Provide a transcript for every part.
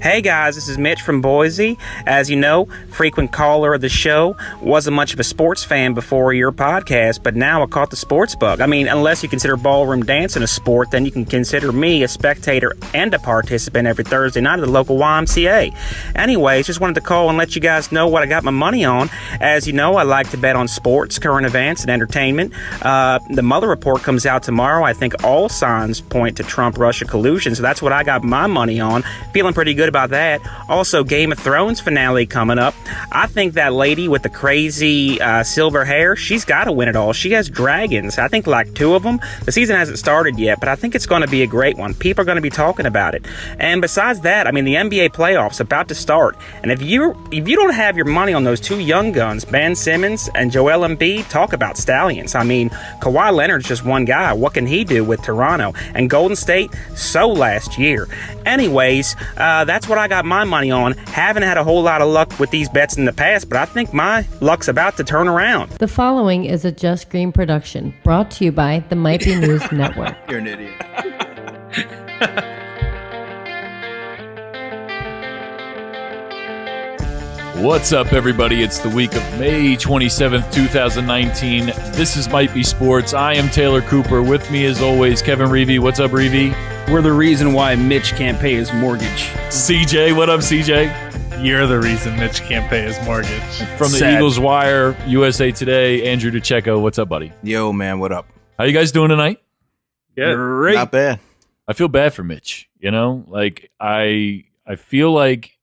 Hey guys, this is Mitch from Boise. As you know, frequent caller of the show, wasn't much of a sports fan before your podcast, but now I caught the sports bug. I mean, unless you consider ballroom dancing a sport, then you can consider me a spectator and a participant every Thursday night at the local YMCA. Anyways, just wanted to call and let you guys know what I got my money on. As you know, I like to bet on sports, current events, and entertainment. The Mueller report comes out tomorrow. I think all signs point to Trump-Russia collusion, so that's what I got my money on. Feeling pretty good about that. Also, Game of Thrones finale coming up. I think that lady with the crazy silver hair, she's got to win it all. She has dragons. I think like 2 of them. The season hasn't started yet, but I think it's going to be a great one. People are going to be talking about it. And besides that, I mean, the NBA playoffs about to start. And if you don't have your money on those 2 young guns, Ben Simmons and Joel Embiid, talk about stallions. I mean, Kawhi Leonard's just one guy. What can he do with Toronto? And Golden State, so last year. Anyways, that's what I got my money on. Haven't had a whole lot of luck with these bets in the past, but I think my luck's about to turn around. The following is a Just Green production, brought to you by the Might Be News Network. You're an idiot. What's up, everybody? It's the week of May 27th, 2019. This is Might Be Sports. I am Taylor Cooper. With me, as always, Kevin Reevy. What's up, Reevy? We're the reason why Mitch can't pay his mortgage. CJ, what up, CJ? You're the reason Mitch can't pay his mortgage. From the Eagles Wire, USA Today, Andrew DeCecco. What's up, buddy? Yo, man, what up? How you guys doing tonight? Good. Great. Not bad. I feel bad for Mitch. You know, like I feel like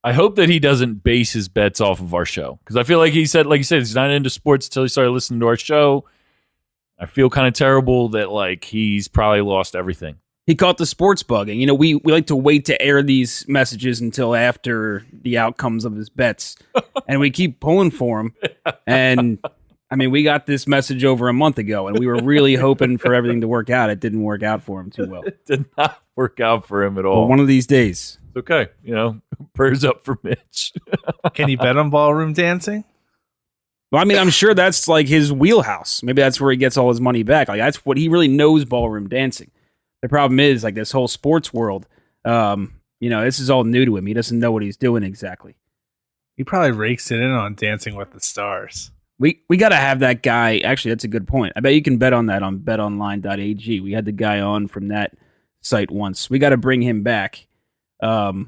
I hope that he doesn't base his bets off of our show, because I feel like he said, he's not into sports until he started listening to our show. I feel kind of terrible that like he's probably lost everything. He caught the sports bug. And, you know, we like to wait to air these messages until after the outcomes of his bets. And we keep pulling for him. And, I mean, we got this message over a month ago, and we were really hoping for everything to work out. It didn't work out for him too well. It did not work out for him at all. Well, one of these days. It's okay. You know, prayers up for Mitch. Can you bet on ballroom dancing? Well, I mean, I'm sure that's like his wheelhouse. Maybe that's where he gets all his money back. Like, that's what he really knows, ballroom dancing. The problem is, like, this whole sports world, you know, this is all new to him. He doesn't know what he's doing exactly. He probably rakes it in on Dancing with the Stars. We got to have that guy. Actually, that's a good point. I bet you can bet on that on betonline.ag. We had the guy on from that site once. We got to bring him back. I'm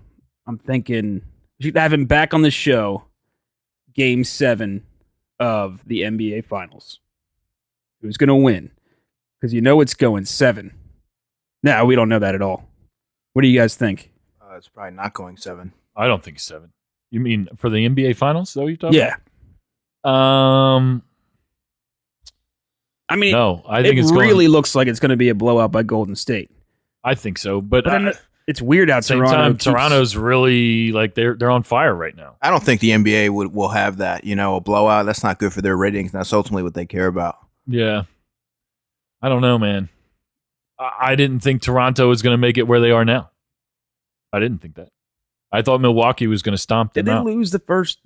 thinking we should have him back on the show. Game 7 of the NBA Finals. Who's going to win? Because you know it's going 7. No, we don't know that at all. What do you guys think? It's probably not going 7. I don't think 7. You mean for the NBA Finals? Is that what you're talking Yeah. about? I mean, no, I think it it's really looks like it's going to be a blowout by Golden State. I think so, but it's weird out at the same Toronto. time, Toronto's really like they're on fire right now. I don't think the NBA will have that. You know, a blowout. That's not good for their ratings. That's ultimately what they care about. Yeah, I don't know, man. I didn't think Toronto was going to make it where they are now. I didn't think that. I thought Milwaukee was going to stomp them out. Did they lose the first?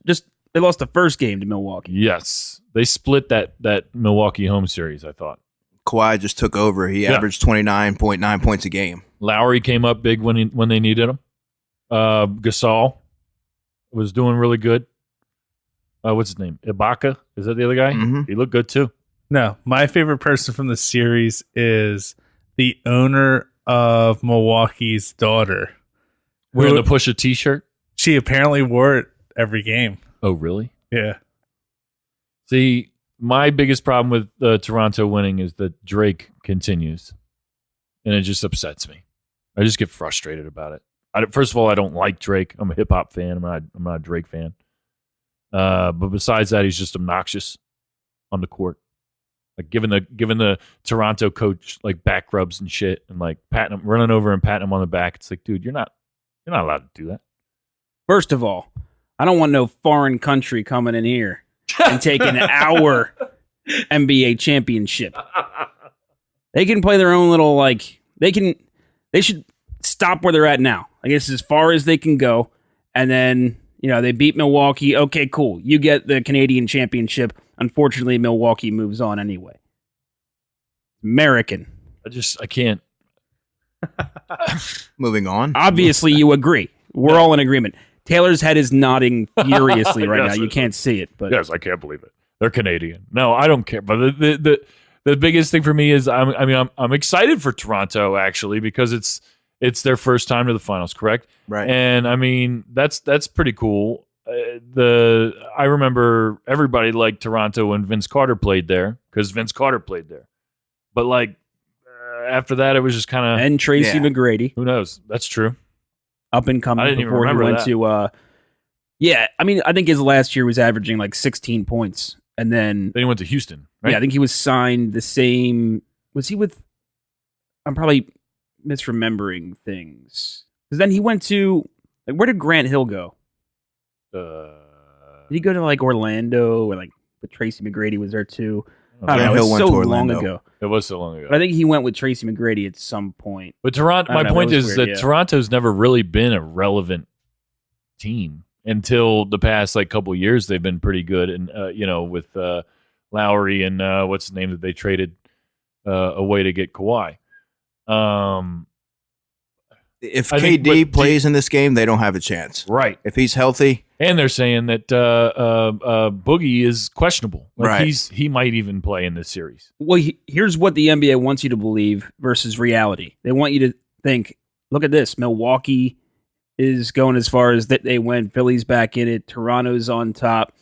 They lost the first game to Milwaukee. Yes, they split that Milwaukee home series. I thought Kawhi just took over. He averaged 29.9 points a game. Lowry came up big when they needed him. Gasol was doing really good. What's his name? Ibaka? Is that the other guy? Mm-hmm. He looked good too. No, my favorite person from the series is the owner of Milwaukee's daughter. Wearing the Pusha T-shirt? She apparently wore it every game. Oh, really? Yeah. See, my biggest problem with Toronto winning is that Drake continues. And it just upsets me. I just get frustrated about it. First of all, I don't like Drake. I'm a hip-hop fan. I'm not a Drake fan. But besides that, he's just obnoxious on the court. Like giving the Toronto coach like back rubs and shit, and like running over and patting him on the back. It's like, dude, you're not allowed to do that. First of all, I don't want no foreign country coming in here and taking our NBA championship. They can play their own little they should stop where they're at now. I guess as far as they can go, and then they beat Milwaukee. Okay, cool. You get the Canadian championship. Unfortunately, Milwaukee moves on anyway. American. I can't. Moving on. Obviously, you agree. We're all in agreement. Taylor's head is nodding furiously right Yes, now. You can't see it, but yes, I can't believe it. They're Canadian. No, I don't care. But the biggest thing for me is I'm excited for Toronto actually because it's their first time to the finals, correct? Right. And I mean that's pretty cool. I remember everybody liked Toronto when Vince Carter played there because Vince Carter played there. But like after that, it was just kind of and Tracy McGrady, who knows? That's true. up and coming. I didn't even before remember he went that. to. Yeah, I mean, I think his last year was averaging like 16 points, and then Then he went to Houston, right? yeah, I think he was signed the same. Was he with? I'm probably misremembering things because then he went to. Like, where did Grant Hill go? Did he go to like Orlando or like with Tracy McGrady was there too? I don't Grant know. Hill It's went so to long Orlando. ago. It was so long ago. But I think he went with Tracy McGrady at some point. But Toronto, I don't my know, point that was is weird, that yeah. Toronto's never really been a relevant team until the past like couple years. They've been pretty good, and with Lowry and what's the name that they traded away to get Kawhi. If I think- KD but plays in this game, they don't have a chance. Right, If he's healthy, and they're saying that Boogie is questionable. Like Right. he might even play in this series. Well, here's what the NBA wants you to believe versus reality. They want you to think, look at this. Milwaukee is going as far as that they went. Philly's back in it. Toronto's on top.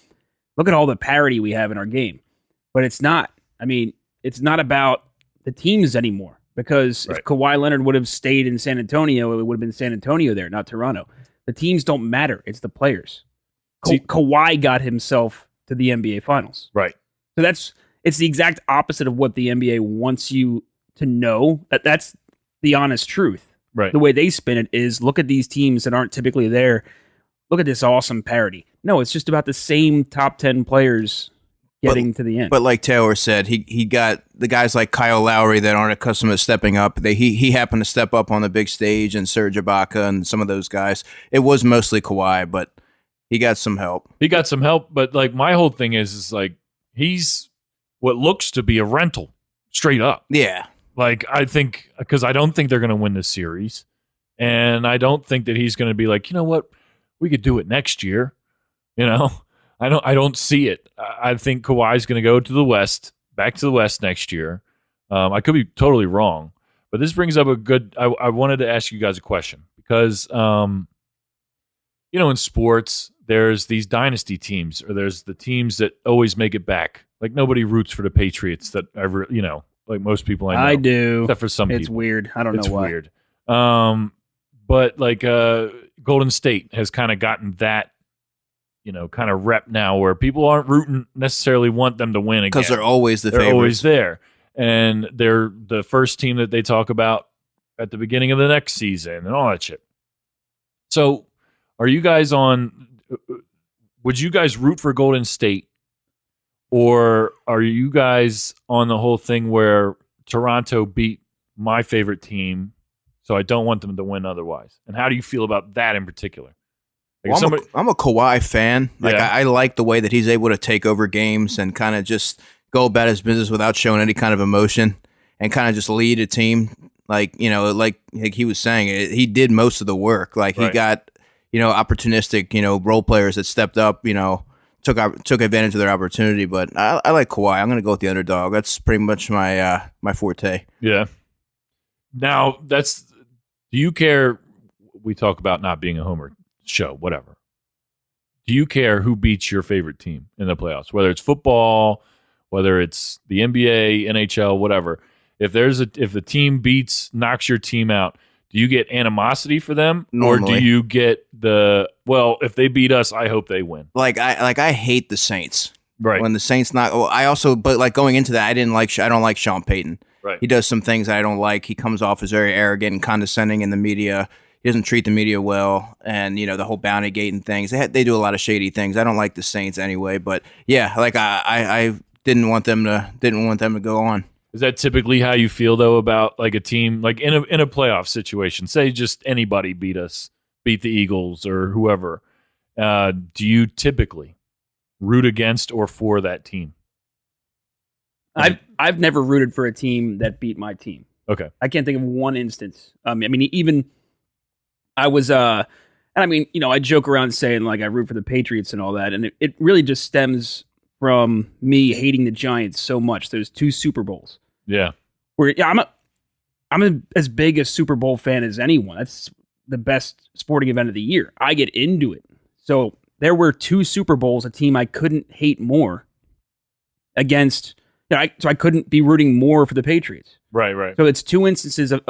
Look at all the parity we have in our game. But it's not. I mean, it's not about the teams anymore. Because Right. if Kawhi Leonard would have stayed in San Antonio, it would have been San Antonio there, not Toronto. The teams don't matter. It's the players. See- Kawhi got himself to the NBA Finals. Right. So it's the exact opposite of what the NBA wants you to know. That's the honest truth. Right. The way they spin it is look at these teams that aren't typically there. Look at this awesome parity. No, it's just about the same top 10 players getting to the end. but like Taylor said, he got the guys like Kyle Lowry that aren't accustomed to stepping up. He happened to step up on the big stage, and Serge Ibaka and some of those guys. It was mostly Kawhi, but he got some help. He got some help, but like my whole thing is like he's what looks to be a rental, straight up. Yeah. Like I think because I don't think they're going to win this series, and I don't think that he's going to be like, you know what, we could do it next year. You know, I don't see it. I think Kawhi's going to go to the West, back to the West next year. I could be totally wrong, but this brings up a good. I wanted to ask you guys a question because, in sports, there's these dynasty teams, or there's the teams that always make it back. Like nobody roots for the Patriots that ever, like most people I know. I do. Except for some It's people. weird. I don't It's know why. weird. But like Golden State has kind of gotten that, kind of rep now where people aren't rooting necessarily want them to win again. Because they're always the They're favorites. always there. And they're the first team that they talk about at the beginning of the next season and all that shit. So are you guys would you guys root for Golden State? Or are you guys on the whole thing where Toronto beat my favorite team, so I don't want them to win otherwise? And how do you feel about that in particular? Like Well, somebody, I'm a Kawhi fan. Like Yeah. I like the way that he's able to take over games and kind of just go about his business without showing any kind of emotion and kind of just lead a team. Like like he was saying, he did most of the work. Like he Right. got opportunistic role players that stepped up. Took advantage of their opportunity. But I like Kawhi. I'm going to go with the underdog. That's pretty much my my forte. yeah. Now do you care? We talk about not being a homer show, whatever. Do you care who beats your favorite team in the playoffs? Whether it's football, whether it's the NBA, NHL, whatever. If the team knocks your team out, do you get animosity for them, or Normally. do you get if they beat us, I hope they win? I hate the Saints. Right. When the Saints not, but like going into that, I don't like Sean Payton. Right. He does some things that I don't like. He comes off as very arrogant and condescending in the media. He doesn't treat the media well, and the whole bounty gate and things. They do a lot of shady things. I don't like the Saints anyway, but yeah, like I didn't want them to go on. Is that typically how you feel though about like a team, like in a playoff situation? Say just anybody beat the Eagles or whoever. Do you typically root against or for that team? I've never rooted for a team that beat my team. Okay. I can't think of one instance. I mean, even I was, and I mean, I joke around saying like I root for the Patriots and all that, and it really just stems from me hating the Giants so much. Those 2 Super Bowls. Yeah. Where I'm as big a Super Bowl fan as anyone. That's the best sporting event of the year. I get into it. So there were 2 Super Bowls, a team I couldn't hate more against. So I couldn't be rooting more for the Patriots. Right. So it's 2 instances of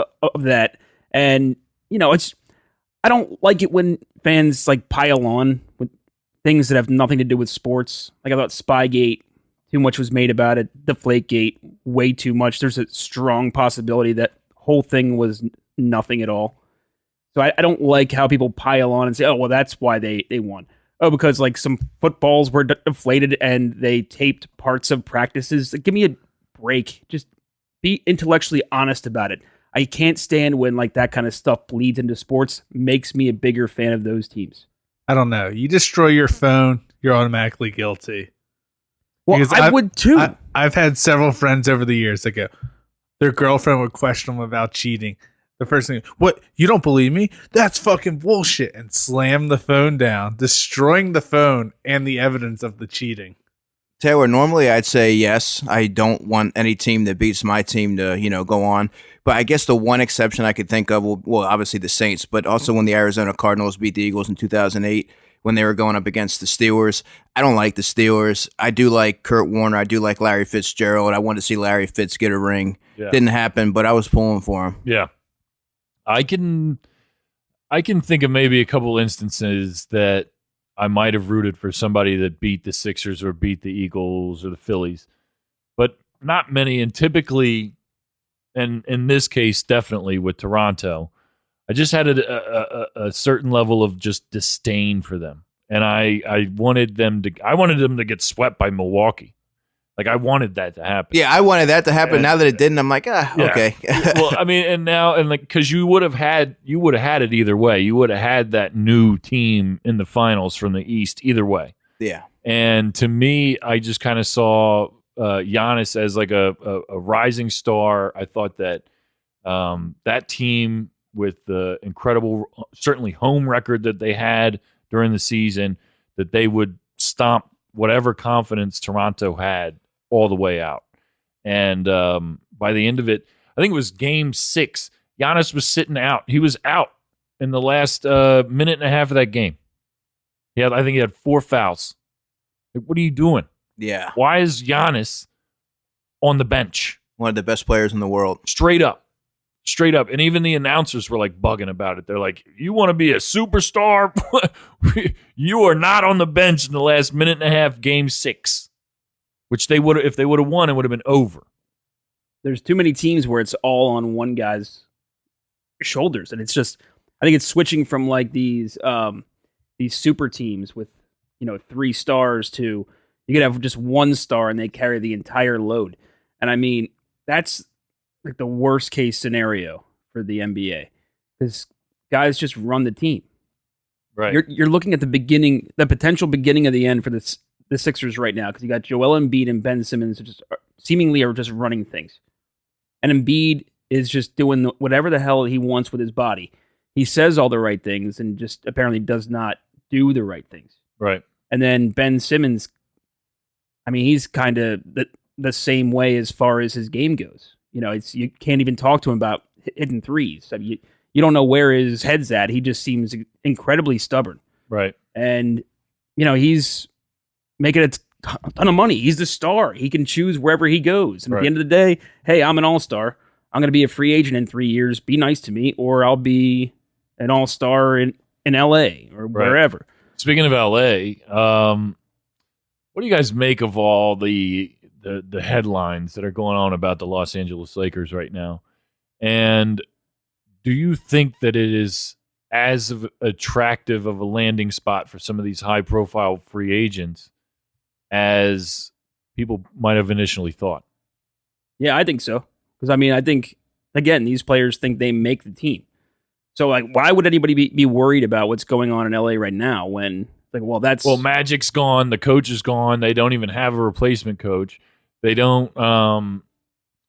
that, and it's. I don't like it when fans like pile on with things that have nothing to do with sports. Like I thought Spygate, too much was made about it. Deflategate, way too much. There's a strong possibility that whole thing was nothing at all. So I don't like how people pile on and say, oh, well, that's why they won. Oh, because like some footballs were deflated and they taped parts of practices. Like, give me a break. Just be intellectually honest about it. I can't stand when like that kind of stuff bleeds into sports. Makes me a bigger fan of those teams. I don't know. You destroy your phone, you're automatically guilty. Well, Because I would too. I've had several friends over the years that go, their girlfriend would question them about cheating. The first thing, what? You don't believe me? That's fucking bullshit. And slam the phone down, destroying the phone and the evidence of the cheating. Taylor, normally I'd say yes. I don't want any team that beats my team to, go on. But I guess the one exception I could think of, well, obviously the Saints, but also when the Arizona Cardinals beat the Eagles in 2008 when they were going up against the Steelers. I don't like the Steelers. I do like Kurt Warner. I do like Larry Fitzgerald. I wanted to see Larry Fitz get a ring. Yeah. Didn't happen, but I was pulling for him. Yeah. I can think of maybe a couple instances that I might have rooted for somebody that beat the Sixers or beat the Eagles or the Phillies, but not many. And typically, and in this case, definitely with Toronto, I just had a certain level of just disdain for them, and I wanted them to get swept by Milwaukee. Like I wanted that to happen. Yeah, I wanted that to happen. And now that it didn't, I'm like, yeah. okay. Well, I mean, because you would have had it either way. You would have had that new team in the finals from the East either way. Yeah. And to me, I just kind of saw Giannis as like a rising star. I thought that that team with the incredible, certainly home record that they had during the season, that they would stomp whatever confidence Toronto had all the way out. And by the end of it, I think it was game 6, Giannis was sitting out. He was out in the last minute and a half of that game. I think he had 4 fouls. Like, what are you doing? Yeah. Why is Giannis on the bench? One of the best players in the world. Straight up. And even the announcers were like bugging about it. They're like, you want to be a superstar? You are not on the bench in the last minute and a half, game 6. Which they would, if they would have won, it would have been over. There's too many teams where it's all on one guy's shoulders, and it's just, I think it's switching from like these super teams with 3 stars to you could have just 1 star and they carry the entire load. And I mean, that's like the worst case scenario for the NBA because guys just run the team. Right. You're looking at the potential beginning of the end for the Sixers right now because you got Joel Embiid and Ben Simmons just seemingly are just running things. And Embiid is just doing whatever the hell he wants with his body. He says all the right things and just apparently does not do the right things. Right. And then Ben Simmons, I mean, he's kind of the same way as far as his game goes. You can't even talk to him about hitting threes. I mean, you don't know where his head's at. He just seems incredibly stubborn. Right. And, he's making a ton of money. He's the star. He can choose wherever he goes. And at the end of the day, hey, I'm an all-star. I'm going to be a free agent in 3 years. Be nice to me, or I'll be an all-star in L.A. or wherever. Speaking of L.A., what do you guys make of all the headlines that are going on about the Los Angeles Lakers right now? And do you think that it is as attractive of a landing spot for some of these high-profile free agents as people might have initially thought? Yeah, I think so. Because, I mean, I think, again, these players think they make the team. So, like, why would anybody be worried about what's going on in L.A. right now when, like, well, Magic's gone. The coach is gone. They don't even have a replacement coach. They don't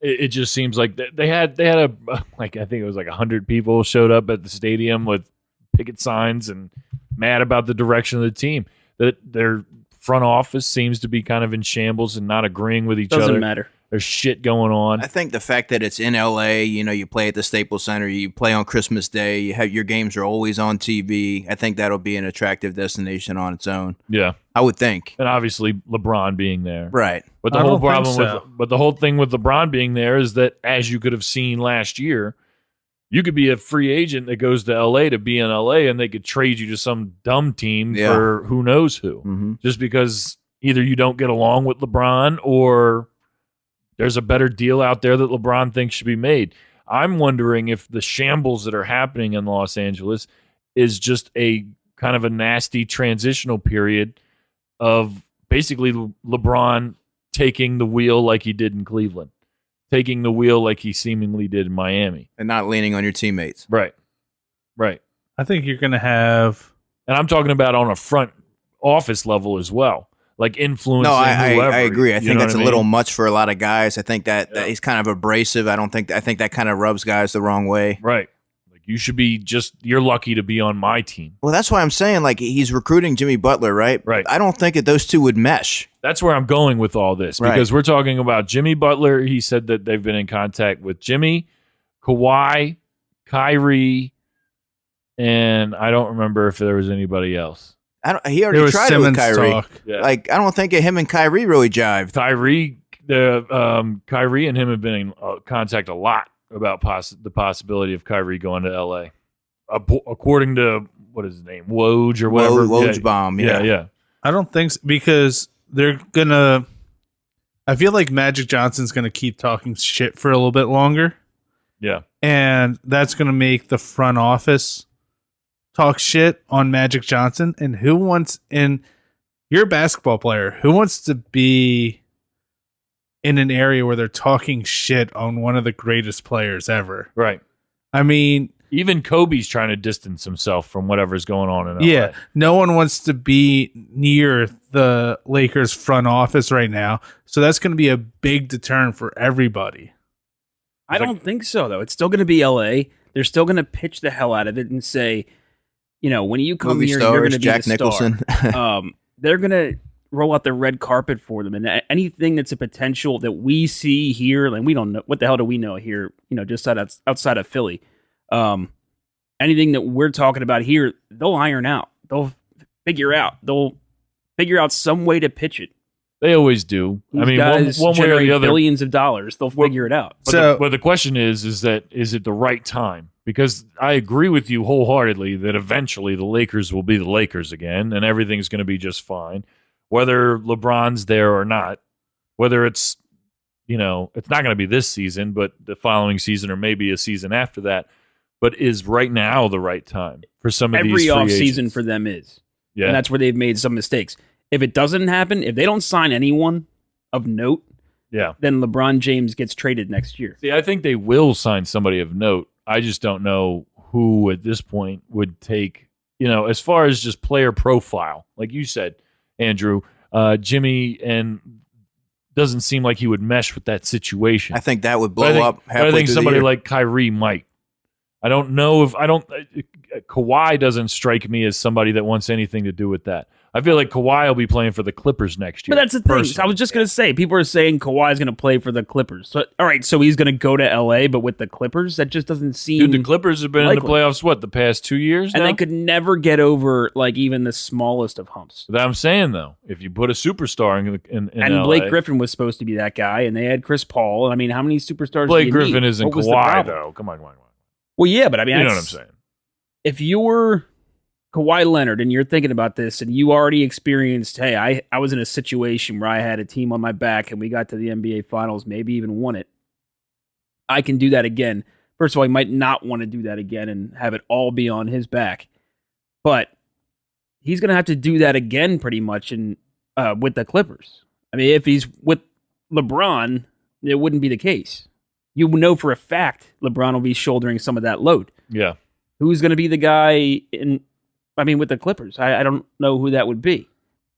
it just seems like they had a like I think it was like 100 people showed up at the stadium with picket signs and mad about the direction of the team. That their front office seems to be kind of in shambles and not agreeing with each other. Doesn't matter. There's shit going on. I think the fact that it's in LA, you play at the Staples Center, you play on Christmas Day, your games are always on TV. I think that'll be an attractive destination on its own. Yeah, I would think. and obviously LeBron being there. Right. But the I whole don't think problem so. but the whole thing with LeBron being there is that, as you could have seen last year, you could be a free agent that goes to LA to be in LA, and they could trade you to some dumb team Yeah. for who knows who, Mm-hmm. just because either you don't get along with LeBron or there's a better deal out there that LeBron thinks should be made. I'm wondering if the shambles that are happening in Los Angeles is just a kind of a nasty transitional period of basically LeBron taking the wheel like he did in Cleveland, taking the wheel like he seemingly did in Miami. And not leaning on your teammates. Right. I think you're going to have. And I'm talking about on a front office level as well, like influencing No, I whoever. agree. I You think know that's a what I little mean? much for a lot of guys. I think that Yeah. he's kind of abrasive. I think that kind of rubs guys the wrong way. Right. Like you should be you're lucky to be on my team. Well, that's why I'm saying, like, he's recruiting Jimmy Butler, right? Right. I don't think that those two would mesh. That's where I'm going with all this Right. because we're talking about Jimmy Butler. He said that they've been in contact with Jimmy, Kawhi, Kyrie, and I don't remember if there was anybody else. He There already was tried it with Simmons Kyrie. talk. Yeah. Like, I don't think him and Kyrie really jived. Kyrie and him have been in contact a lot about the possibility of Kyrie going to LA. According to what is his name, Woj or whatever. Wojbomb, yeah. yeah. I don't think so, because they're going to. I feel like Magic Johnson's going to keep talking shit for a little bit longer. Yeah. And that's going to make the front office talk shit on Magic Johnson. And you're a basketball player. Who wants to be in an area where they're talking shit on one of the greatest players ever? Right. I mean, Even Kobe's trying to distance himself from whatever's going on in LA. yeah, no one wants to be near the Lakers front office right now. So that's going to be a big deterrent for everybody. I don't think so, though. It's still going to be LA. They're still going to pitch the hell out of it and say, when you come Movie here, you're going stars, to be Jack the star. Nicholson. They're going to roll out the red carpet for them, and anything that's a potential that we see here, and we don't know what the hell do we know here, just outside of Philly. Anything that we're talking about here, they'll iron out. They'll figure out. They'll figure out some way to pitch it. They always do. These I mean, guys one way or generate the other. billions of dollars. They'll figure it out. But the question is it the right time? Because I agree with you wholeheartely that eventually the Lakers will be the Lakers again, and everything's going to be just fine, whether LeBron's there or not. Whether it's it's not going to be this season, but the following season or maybe a season after that. But is right now the right time for some of these Every free offseason agents? for them is. Yeah, And that's where they've made some mistakes. If it doesn't happen, if they don't sign anyone of note, yeah. then LeBron James gets traded next year. See, I think they will sign somebody of note. I just don't know who at this point would take, as far as just player profile, like you said, Andrew, Jimmy, and doesn't seem like he would mesh with that situation. I think that would But blow up but halfway I think through somebody the year. like Kyrie might. I don't know if Kawhi doesn't strike me as somebody that wants anything to do with that. I feel like Kawhi will be playing for the Clippers next year. But that's the thing. personally. I was just going to say, people are saying Kawhi's going to play for the Clippers. So, all right, so he's going to go to LA, but with the Clippers, that just doesn't seem. Dude, the Clippers have been in the likely. playoffs, the past 2 years And now? they could never get over like even the smallest of humps. That I'm saying, though, if you put a superstar in And LA, Blake Griffin was supposed to be that guy, and they had Chris Paul. I mean, how many superstars? do Blake you Griffin need? isn't What was the Kawhi, problem? though. Come on. Well, yeah, but I mean, You know what I'm that's- saying? if you're Kawhi Leonard and you're thinking about this and you already experienced, hey, I was in a situation where I had a team on my back and we got to the NBA Finals, maybe even won it. I can do that again. First of all, he might not want to do that again and have it all be on his back. But he's going to have to do that again pretty much with the Clippers. I mean, if he's with LeBron, it wouldn't be the case. You know for a fact LeBron will be shouldering some of that load. Yeah. Who's going to be the guy with the Clippers? I don't know who that would be.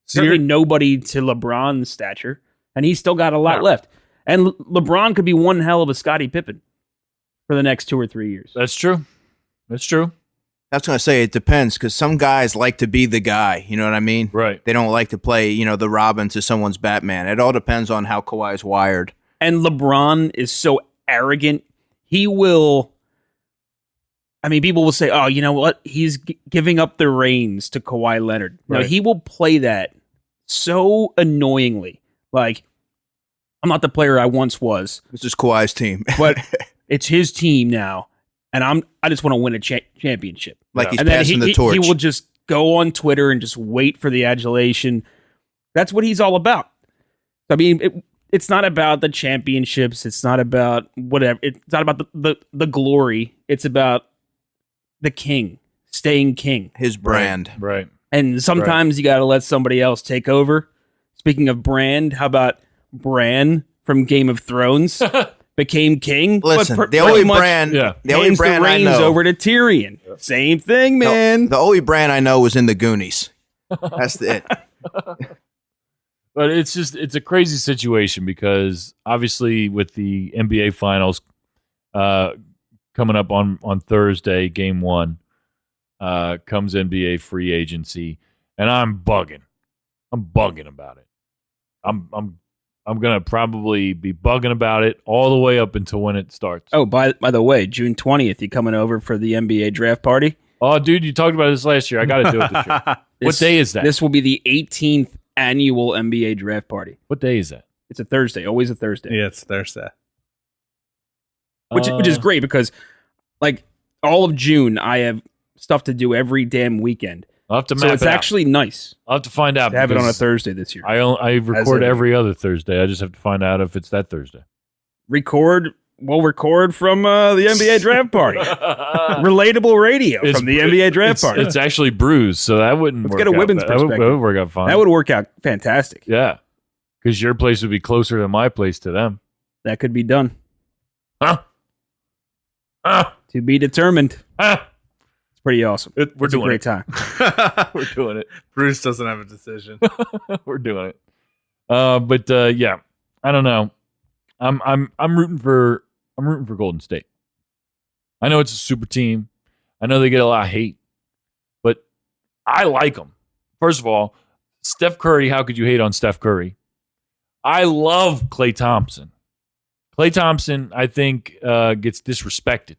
So Certainly nobody to LeBron's stature, and he's still got a lot No. left. And LeBron could be one hell of a Scottie Pippen for the next 2 or 3 years. That's true. That's true. I was going to say it depends because some guys like to be the guy. You know what I mean? Right. They don't like to play, the Robin to someone's Batman. It all depends on how Kawhi's wired. And LeBron is so arrogant. He will. I mean, people will say, "Oh, you know what? He's giving up the reins to Kawhi Leonard." No, Right. he will play that so annoyingly. Like, I'm not the player I once was, This is Kawhi's team. but it's his team now, and I just want to win a championship. Like he's And then passing the torch. he will just go on Twitter and just wait for the adulation. That's what he's all about. I mean, it's not about the championships. It's not about whatever. It's not about the glory. It's about the king, staying king. His brand. Right. And sometimes you got to let somebody else take over. Speaking of brand, how about Bran from Game of Thrones became king? Listen, but the pretty only much brand, yeah. the only hands brand the I reins know, over to Tyrion. Same thing, man. the only brand I know was in the Goonies. That's it. But it's a crazy situation because obviously with the NBA finals coming up on Thursday, game 1, comes NBA free agency, and I'm bugging. I'm bugging about it. I'm gonna probably be bugging about it all the way up until when it starts. Oh, by the way, June 20th, you coming over for the NBA draft party? Oh, dude, you talked about this last year. I got to do it this year. What day is that? This will be the 18th annual NBA draft party. What day is that? It's a Thursday, always a Thursday. Yeah, it's Thursday. Which is great because, like, all of June, I have stuff to do every damn weekend. I'll have to So map it's it out. actually nice I'll have to find out. to have it on a because Thursday this year. I record a- every other Thursday. I just have to find out if it's that Thursday. We'll record from the NBA draft party. Relatable radio It's- from the NBA draft party. It's actually bruised, so that wouldn't Let's work get a out women's bad. That would perspective. work out fine. That would work out fantastic. Yeah. Because your place would be closer than my place to them. That could be done. Huh? Huh? To be determined. Huh? It's pretty awesome. We're It's a doing great it. time. We're doing it. Bruce doesn't have a decision. We're doing it. But yeah, I don't know. I'm rooting for Golden State. I know it's a super team. I know they get a lot of hate, but I like them. First of all, Steph Curry. How could you hate on Steph Curry? I love Klay Thompson. Klay Thompson, I think, gets disrespected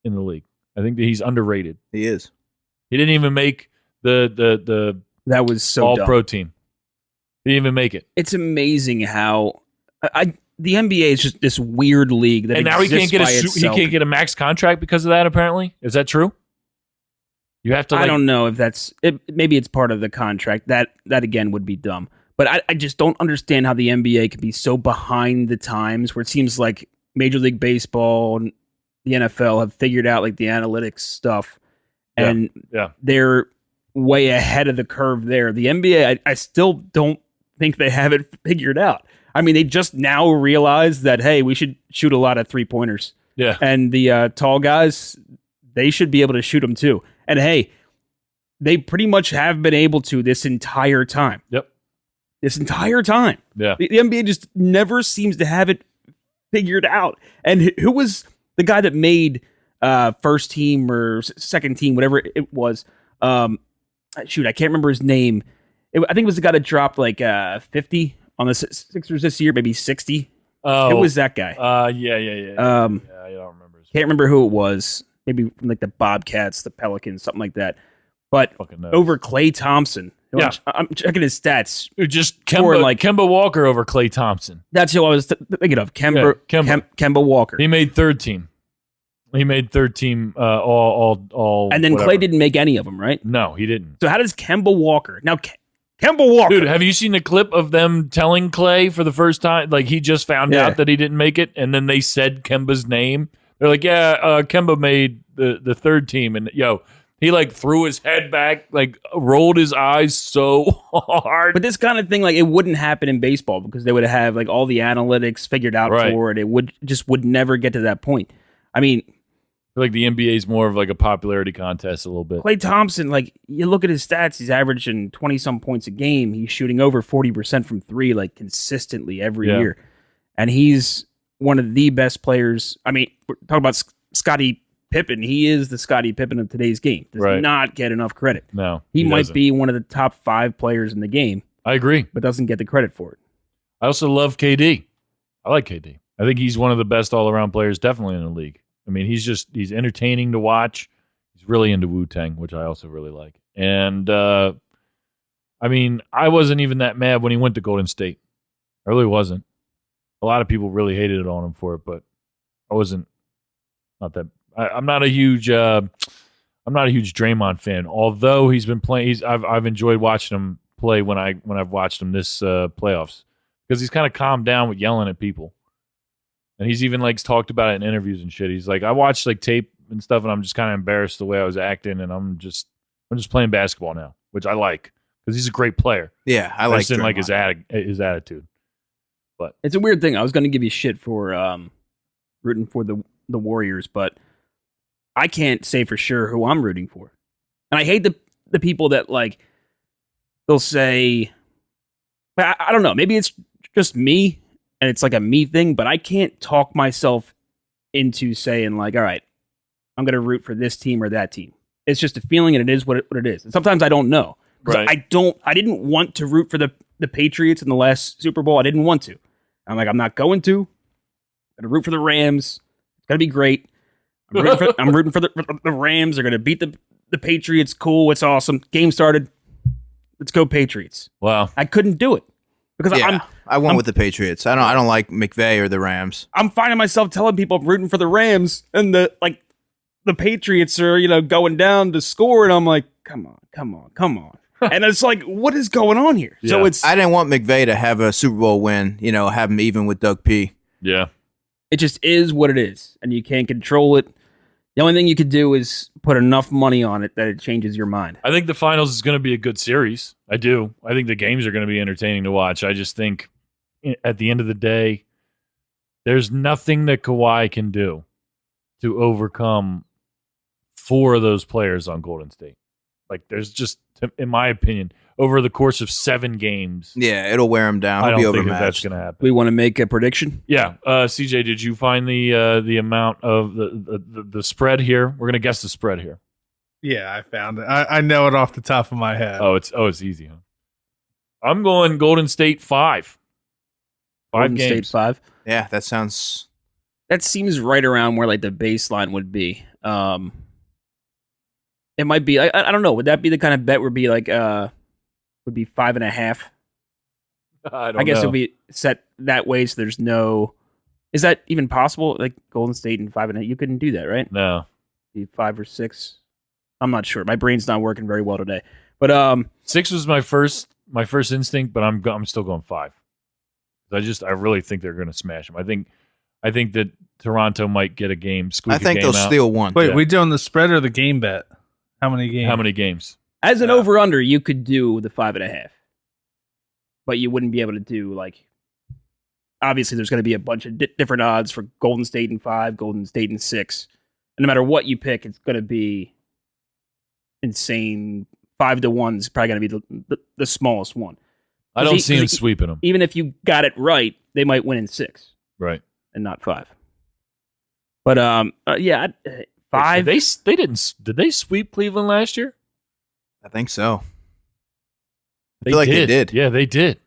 in the league. I think that he's underrated. He is. He didn't even make the That was so All dumb. Pro team. He didn't even make it. It's amazing how the NBA is just this weird league that And now he exists can't get by he itself. can't get a max contract because of that. Apparently, is that true? You have to. I don't know if that's it. Maybe it's part of the contract. That again would be dumb. But I just don't understand how the NBA can be so behind the times, where it seems like Major League Baseball and the NFL have figured out like the analytics stuff, and Yeah. they're way ahead of the curve there. The NBA, I still don't think they have it figured out. I mean, they just now realize that, hey, we should shoot a lot of 3-pointers. Yeah. And the tall guys, they should be able to shoot them too. And hey, they pretty much have been able to this entire time. Yep. This entire time. Yeah. The NBA just never seems to have it figured out. And who was the guy that made first team or second team, whatever it was? Shoot, I can't remember his name. I think it was the guy that dropped like 50 on the Sixers this year, maybe 60. Oh, Who was that guy? Yeah. Um, Yeah, I don't remember. Can't remember who it was. Maybe from like the Bobcats, the Pelicans, something like that. But Fucking knows. over Klay Thompson. Yeah. I'm checking his stats. Just scoring Kemba, like- Kemba Walker over Klay Thompson. That's who I was thinking of. Yeah, Kemba. Kemba Walker. He made third team. He made third team. All. And then whatever. Klay didn't make any of them, right? No, he didn't. So how does Kemba Walker now? Kemba Walker, Dude, have you seen the clip of them telling Klay for the first time? Like he just found Yeah. out that he didn't make it, and then they said Kemba's name. They're like, "Yeah, Kemba made the third team," and he like threw his head back, like rolled his eyes so hard. but this kind of thing, like it wouldn't happen in baseball because they would have like all the analytics figured out Right. for it. It would never get to that point. I mean, I feel like the NBA is more of like a popularity contest a little bit. Klay Thompson, like you look at his stats, he's averaging 20 some points a game. He's shooting over 40% from three, like consistently every Yeah. year. and he's one of the best players. I mean, we're talking about Scottie Pippen. He is the Scottie Pippen of today's game. Does not get enough credit. No, he might doesn't. be one of the top 5 players in the game. I agree, but doesn't get the credit for it. I also love KD. I like KD. I think he's one of the best all-around players, definitely in the league. I mean, he's entertaining to watch. He's really into Wu-Tang, which I also really like. And I mean, I wasn't even that mad when he went to Golden State. I really wasn't. A lot of people really hated it on him for it, but I wasn't. Not that. I'm not a huge Draymond fan. Although he's been playing, I've enjoyed watching him play when I've watched him this playoffs, because he's kind of calmed down with yelling at people, and he's even like talked about it in interviews and shit. He's like, I watched like tape and stuff, and I'm just kind of embarrassed the way I was acting, and I'm just playing basketball now, which I like because he's a great player. Yeah, I just didn't like his attitude. But it's a weird thing. I was going to give you shit for rooting for the Warriors, but I can't say for sure who I'm rooting for. And I hate the people that like they'll say, I don't know, maybe it's just me and it's like a me thing, but I can't talk myself into saying like, all right, I'm going to root for this team or that team. It's just a feeling, and it is what it is. And sometimes I don't know. Right. I didn't want to root for the Patriots in the last Super Bowl. I didn't want to. I'm like, I'm not going to. I'm going to root for the Rams. It's going to be great. I'm rooting for the Rams. They're going to beat the Patriots. Cool. It's awesome. Game started. Let's go Patriots. Wow. I couldn't do it because I went with the Patriots. I don't like McVay or the Rams. I'm finding myself telling people I'm rooting for the Rams, and the Patriots are going down to score, and I'm like, come on. And it's like, what is going on here? Yeah. So I didn't want McVay to have a Super Bowl win, have him even with Doug P. Yeah. It just is what it is, and you can't control it. The only thing you could do is put enough money on it that it changes your mind. I think the finals is going to be a good series. I do. I think the games are going to be entertaining to watch. I just think at the end of the day, there's nothing that Kawhi can do to overcome 4 of those players on Golden State. Like, there's just, in my opinion, over the course of 7 games. Yeah, it'll wear him down. I He'll don't be think overmatched. that's going to happen. We want to make a prediction? Yeah. CJ, did you find the amount of the spread here? We're going to guess the spread here. Yeah, I found it. I know it off the top of my head. Oh, it's easy, huh? I'm going Golden State 5. Golden games. State 5. Yeah, that sounds. That seems right around where like the baseline would be. It might be. I don't know. Would that be the kind of bet would be like would be 5.5? I guess know. it would be set that way, so there's no. Is that even possible? Like Golden State and 5.5, you couldn't do that, right? No. Be 5 or 6. I'm not sure. My brain's not working very well today. But 6 was my first instinct, but I'm still going 5. I really think they're going to smash them. I think that Toronto might get a game. I think they'll steal one. Wait, Yeah. we doing the spread or the game bet? How many games? How many games? as an over under, you could do the 5.5, but you wouldn't be able to do like. Obviously, there's going to be a bunch of different odds for Golden State in 5, Golden State in 6, and no matter what you pick, it's going to be insane. 5-1 is probably going to be the smallest one. I don't see him sweeping them. Even if you got it right, they might win in 6 Right. and not 5. But yeah, 5. They didn't. Did they sweep Cleveland last year? I think so. They feel like they did. Yeah, they did.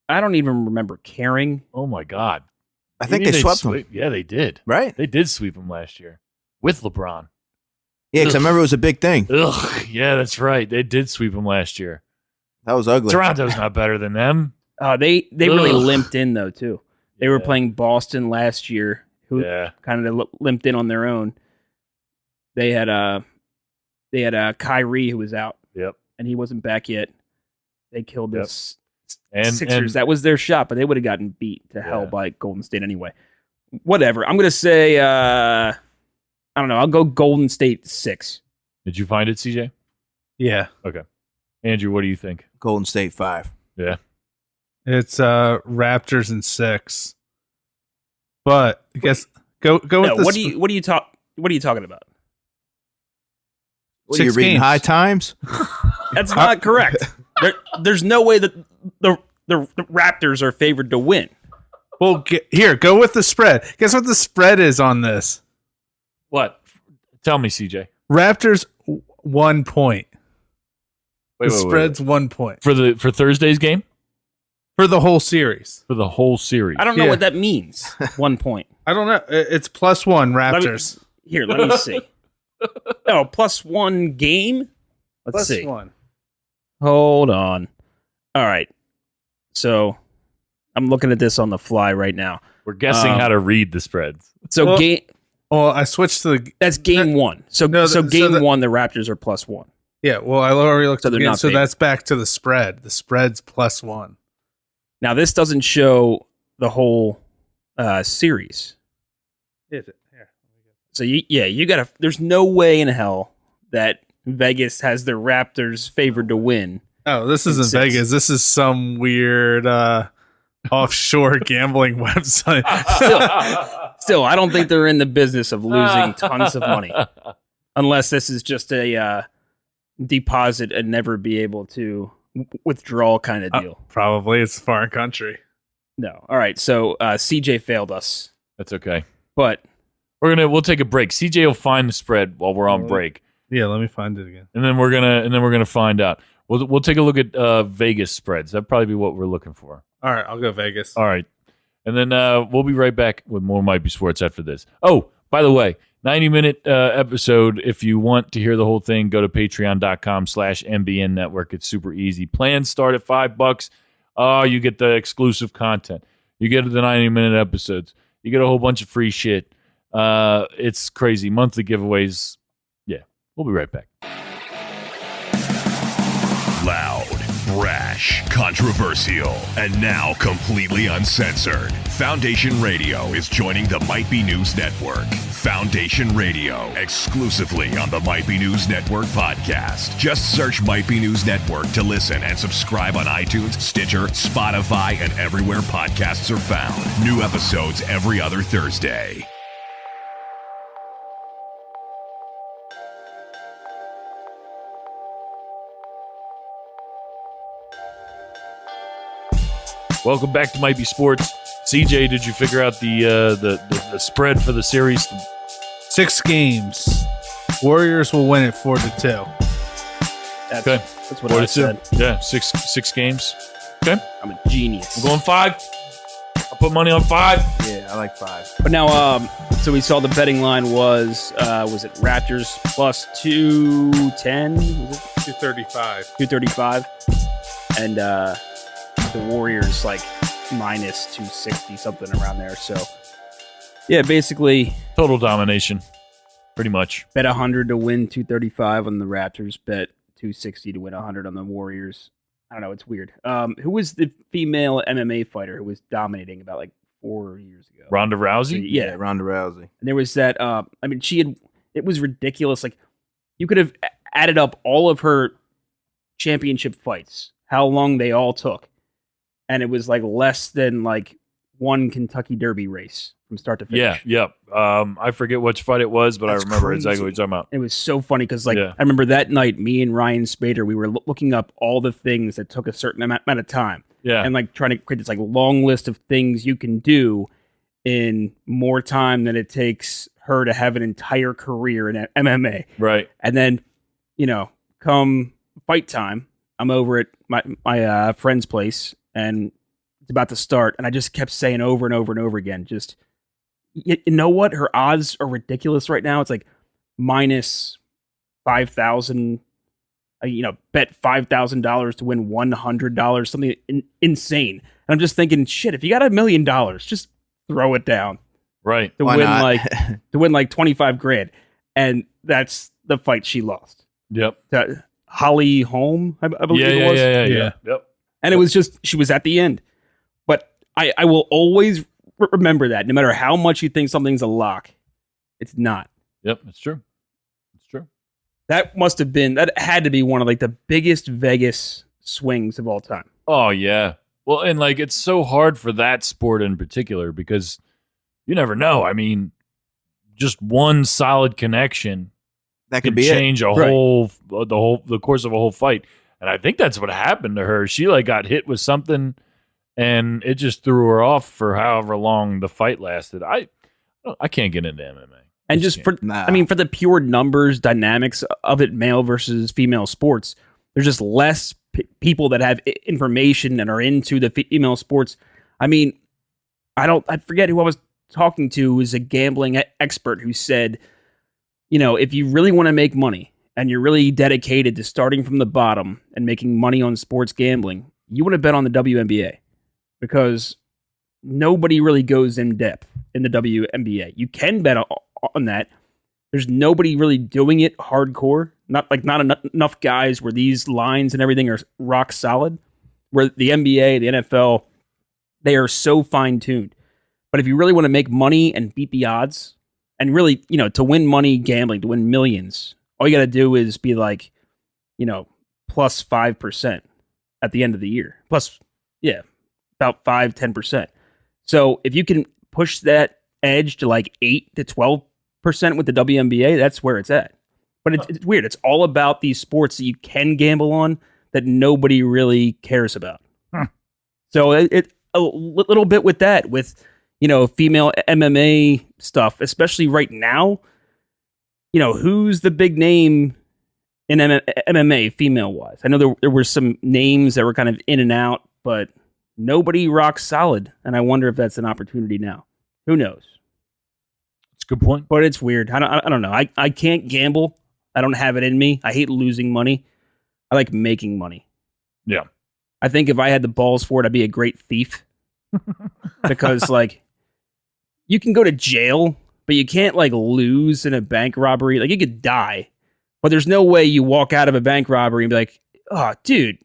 I don't even remember caring. Oh my God. I think You they mean swept them. Yeah, they did. Right? They did sweep them last year with LeBron. Yeah, because I remember it was a big thing. Ugh. Yeah, that's right. They did sweep them last year. That was ugly. Toronto's not better than them. They really Ugh. limped in though too. They were Yeah. playing Boston last year, who Yeah. kind of limped in on their own. They had Kyrie who was out, Yep. and he wasn't back yet. They killed Yep. this And Sixers. That was their shot, but they would have gotten beat to hell Yeah. by Golden State anyway. Whatever. I'm gonna say I don't know. I'll go Golden State 6. Did you find it, CJ? Yeah, Andrew, what do you think? Golden State 5. Yeah. it's Raptors in 6. But I guess go with No, the what are you talking about? What are you 6 reading games. High Times? That's not correct. There's no way that the Raptors are favored to win. Well, here, go with the spread. Guess what the spread is on this? What? Tell me, CJ. Raptors 1 point. Wait, The spread's 1 point for Thursday's game. for the whole series. For the whole series. I don't know what that means. 1 point. I don't know. It's +1 Raptors. Let me see. Oh, +1 game? Let's see. +1. Hold on. All right. So I'm looking at this on the fly right now. We're guessing how to read the spreads. So Well, game Well, I switched to the. that's game one. So No, so so game the- one, the Raptors are +1. Yeah, well, I already looked So at the they're game, not so favored. that's back to the spread. The spread's +1. Now this doesn't show the whole series. Is it? Here. So you gotta. There's no way in hell that Vegas has the Raptors favored to win. Oh, this isn't Six. Vegas. This is some weird offshore gambling website. Still, I don't think they're in the business of losing tons of money, unless this is just a deposit and never be able to withdraw kind of deal. Probably it's a foreign country. No. All right. So CJ failed us, That's okay. but We'll take a break. CJ will find the spread while we're on break, Yeah, let me find it again. and then we're gonna find out. We'll take a look at Vegas spreads. That'd probably be what we're looking for. All right, I'll go Vegas. All right, and then we'll be right back with more Might Be Sports after this. Oh, by the way, 90-minute episode. If you want to hear the whole thing, go to patreon.com/MBN Network. It's super easy. Plans start at $5. Oh, you get the exclusive content. You get the 90-minute episodes. You get a whole bunch of free shit. It's crazy. Monthly giveaways. Yeah, we'll be right back. Loud, brash, controversial, and now completely uncensored. Foundation Radio is joining the Might Be News Network. Foundation Radio, exclusively on the Might Be News Network podcast. Just search Might Be News Network to listen and subscribe on iTunes, Stitcher, Spotify, and everywhere podcasts are found. New episodes every other Thursday. Welcome back to Might Be Sports. CJ, did you figure out the spread for the series? 6 games. Warriors will win it 4-2. that's, Okay. that's what I 4-2. said. Yeah, six games. Okay, I'm a genius. I'm going 5. I'll put money on 5. Yeah, I like 5. But now, so we saw the betting line was it Raptors +210? Was it 235. 235? And the Warriors like -260, something around there. So yeah, basically Total domination, pretty much. bet 100 to win 235 on the Raptors, bet 260 to win 100 on the Warriors. I don't know, it's weird. Who was the female MMA fighter who was dominating about like 4 years ago? Ronda Rousey? Yeah. Ronda Rousey. And there was that it was ridiculous. Like you could have added up all of her championship fights, how long they all took. And it was like less than like one Kentucky Derby race from start to finish. Yeah. I forget which fight it was, but That's I remember crazy. exactly what you're talking about. It was so funny because like Yeah. I remember that night, me and Ryan Spader, we were looking up all the things that took a certain amount of time. Yeah. And like trying to create this like long list of things you can do in more time than it takes her to have an entire career in MMA. Right. And then, come fight time, I'm over at my friend's place and it's about to start. And I just kept saying over and over and over again, just, you know what? Her odds are ridiculous right now. It's like -5,000, bet $5,000 to win $100, something insane. And I'm just thinking, shit, if you got $1 million, just throw it down Right. to Why win not? to win like 25 grand. And that's the fight she lost. Yep. To Holly Holm, I believe it was. Yeah. Yep. And it was just, she was at the end. But I will always remember that no matter how much you think something's a lock, it's not. Yep. It's true. It's true. That had to be one of like the biggest Vegas swings of all time. Oh yeah. Well, and like it's so hard for that sport in particular because you never know. I mean, just one solid connection That could could be change it. a Right. the course of a whole fight. And I think that's what happened to her. She like got hit with something and it just threw her off for however long the fight lasted. I can't get into MMA. And just for, Nah. I mean, for the pure numbers dynamics of it, male versus female sports, there's just less people that have information and are into the female sports. I mean, I forget who I was talking to, who was a gambling expert, who said, if you really want to make money and you're really dedicated to starting from the bottom and making money on sports gambling, you want to bet on the WNBA, because nobody really goes in depth in the WNBA. You can bet on that. There's nobody really doing it hardcore. Not enough guys where these lines and everything are rock solid. Where the NBA, the NFL, they are so fine tuned. But if you really want to make money and beat the odds, and really, to win money gambling, to win millions, all you got to do is be like, plus 5% at the end of the year. Plus, about 5-10%. So if you can push that edge to like 8 to 12% with the WNBA, that's where it's at. But it's weird. It's all about these sports that you can gamble on that nobody really cares about. So it a little bit with that, with female MMA stuff, especially right now. Who's the big name in MMA female wise? I know there were some names that were kind of in and out, but nobody rocks solid, and I wonder if that's an opportunity now. Who knows? It's a good point. But it's weird. I don't know. I can't gamble. I don't have it in me. I hate losing money. I like making money. Yeah. I think if I had the balls for it, I'd be a great thief. Because, you can go to jail, but you can't, lose in a bank robbery. You could die, but there's no way you walk out of a bank robbery and be like, oh, dude,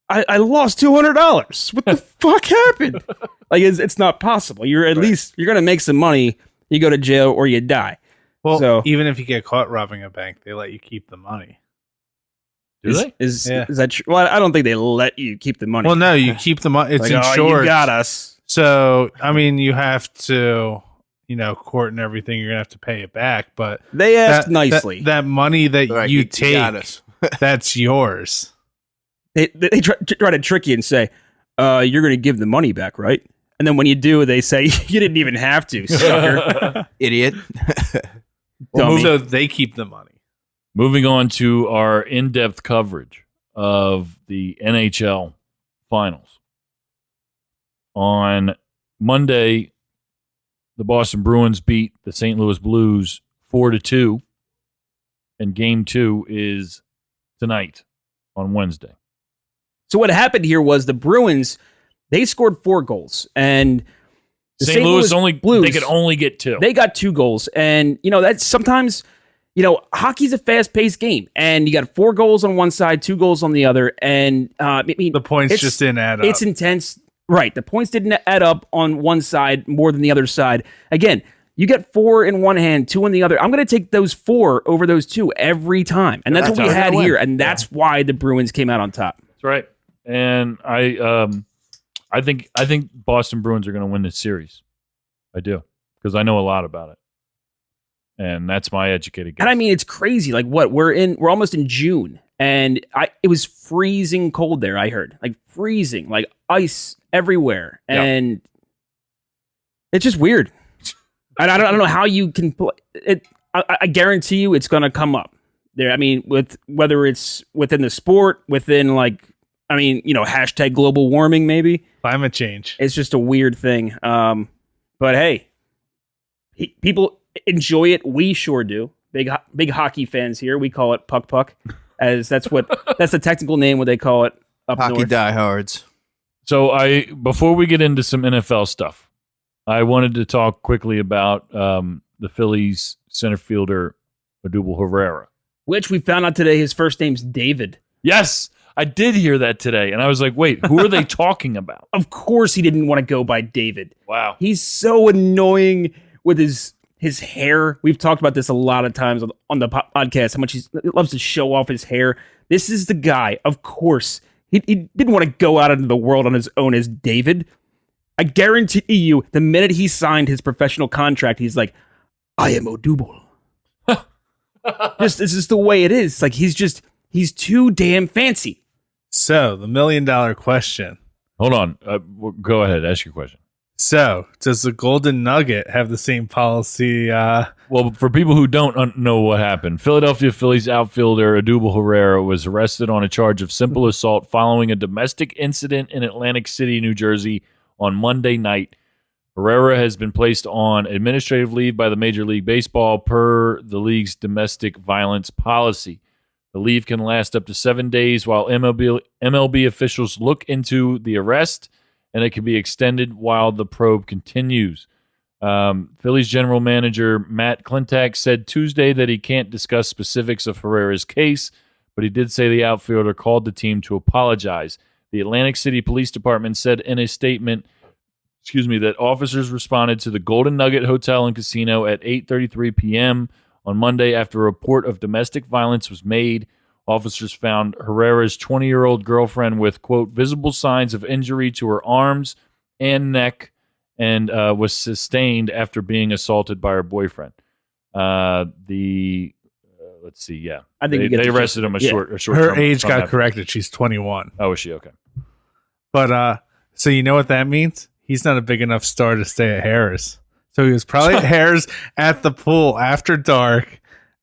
I lost $200. What the fuck happened? It's not possible. You're at least, you're going to make some money. You go to jail or you die. Well, even if you get caught robbing a bank, they let you keep the money. Do they? Is that true? Well, I don't think they let you keep the money. Well, no, you keep the money. It's insured. Oh, you got us. So, I mean, you have to, court and everything. You're going to have to pay it back. But they asked nicely. That money that Right, you you take, got us. that's yours. They try to trick you and say, you're going to give the money back, right? And then when you do, they say, you didn't even have to, sucker. Idiot. So they keep the money. Moving on to our in-depth coverage of the NHL finals. On Monday, the Boston Bruins beat the St. Louis Blues 4-2, and Game 2 is tonight on Wednesday. So what happened here was the Bruins, they scored 4 goals, and the St. Louis Blues, they could only get 2. They got 2 goals, and that's sometimes hockey's a fast-paced game, and you got 4 goals on one side, 2 goals on the other, and the points just didn't add up. It's intense, right? The points didn't add up on one side more than the other side. Again, you get 4 in one hand, 2 in the other. I'm going to take those 4 over those 2 every time, and that's what we had here, and that's why the Bruins came out on top. That's right. And I think Boston Bruins are going to win this series. I do, because I know a lot about it, and that's my educated guess. And I mean, it's crazy. We're almost in June, and it was freezing cold there. I heard freezing, ice everywhere, and it's just weird. And I don't know how you can play it. I guarantee you, it's going to come up there. I mean, with whether it's within the sport, within hashtag global warming, maybe climate change. It's just a weird thing. But hey, people enjoy it. We sure do. Big hockey fans here. We call it puck, as that's the technical name what they call it up Hockey north. diehards. So before we get into some NFL stuff, I wanted to talk quickly about the Phillies center fielder Odubel Herrera, Which we found out today. His first name's David. Yes, I did hear that today, and I was like, wait, who are they talking about? Of course, he didn't want to go by David. Wow. He's so annoying with his hair. We've talked about this a lot of times on the podcast, how much he loves to show off his hair. This is the guy, of course. He didn't want to go out into the world on his own as David. I guarantee you, the minute he signed his professional contract, he's like, I am Odubel. This is the way it is. He's too damn fancy. So the $1 million question: Hold on. Go ahead. Ask your question. So, does the Golden Nugget have the same policy? Well, for people who don't know what happened, Philadelphia Phillies outfielder Odubel Herrera was arrested on a charge of simple assault following a domestic incident in Atlantic City, New Jersey on Monday night. Herrera has been placed on administrative leave by the Major League Baseball per the league's domestic violence policy. The leave can last up to 7 days while MLB officials look into the arrest, and it can be extended while the probe continues. Phillies general manager Matt Klentak said Tuesday that he can't discuss specifics of Herrera's case, but he did say the outfielder called the team to apologize. The Atlantic City Police Department said in a statement, that officers responded to the Golden Nugget Hotel and Casino at 8:33 p.m. on Monday after a report of domestic violence was made. Officers found Herrera's 20-year-old girlfriend with, quote, visible signs of injury to her arms and neck and was sustained after being assaulted by her boyfriend. Let's see, yeah. I think they arrested him a short Her term age got after. corrected. She's 21. Oh, is she? Okay. But so you know what that means? He's not a big enough star to stay at Harris. So he was probably at Harris at the pool after dark,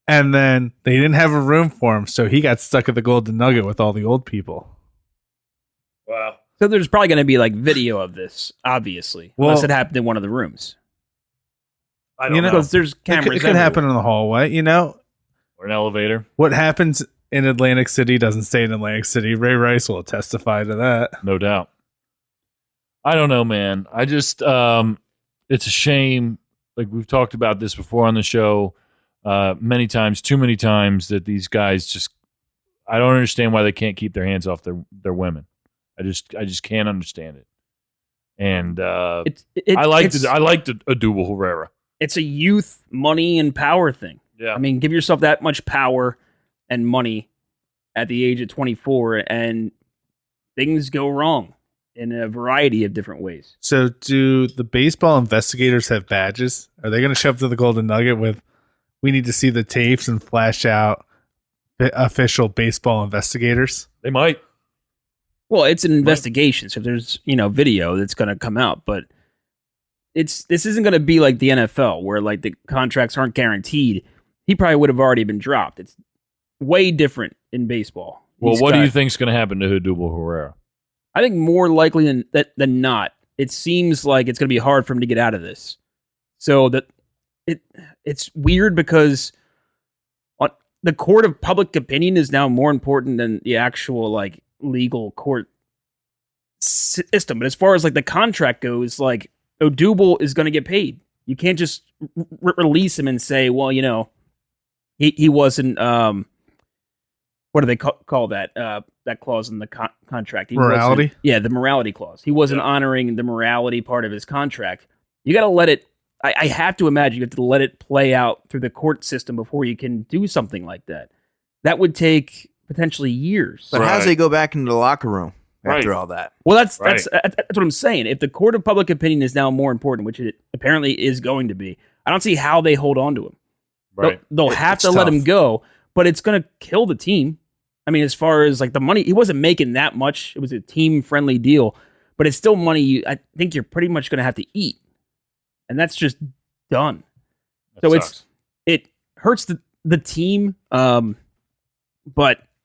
and then they didn't have a room for him, so he got stuck at the Golden Nugget with all the old people. Wow. So there's probably going to be like video of this, obviously, unless it happened in one of the rooms. I don't know. Because there's cameras. It could happen in the hallway, Or an elevator. What happens in Atlantic City doesn't stay in Atlantic City. Ray Rice will testify to that. No doubt. I don't know, man. I just, it's a shame. Like we've talked about this before on the show many times, too many times, that these guys just, I don't understand why they can't keep their hands off their women. I just can't understand it. And I liked Odubel Herrera. It's a youth, money, and power thing. Yeah. I mean, give yourself that much power and money at the age of 24, and things go wrong in a variety of different ways. So do the baseball investigators have badges? Are they going to show up to the Golden Nugget with, we need to see the tapes and flash out official baseball investigators? They might. Well, it's an investigation, so there's video that's going to come out, but this isn't going to be like the NFL where like the contracts aren't guaranteed. He probably would have already been dropped. It's way different in baseball. Well, what do you think is going to happen to Odubel Herrera? I think more likely than not, it seems like it's going to be hard for him to get out of this. So that it's weird because the court of public opinion is now more important than the actual like legal court system. But as far as like the contract goes, like Odubel is going to get paid. You can't just release him and say, well, he wasn't. What do they call that? That clause in the contract? Morality? Yeah, the morality clause. He wasn't honoring the morality part of his contract. You got to let it. I have to imagine you have to let it play out through the court system before you can do something like that. That would take potentially years. But how does he go back into the locker room after all that? Well, that's what I'm saying. If the court of public opinion is now more important, which it apparently is going to be, I don't see how they hold on to him. Right. They'll have to let him go, but it's going to kill the team. I mean, as far as like the money, he wasn't making that much. It was a team-friendly deal, but it's still money I think you're pretty much going to have to eat, and that's just done. That so sucks. it hurts the team, but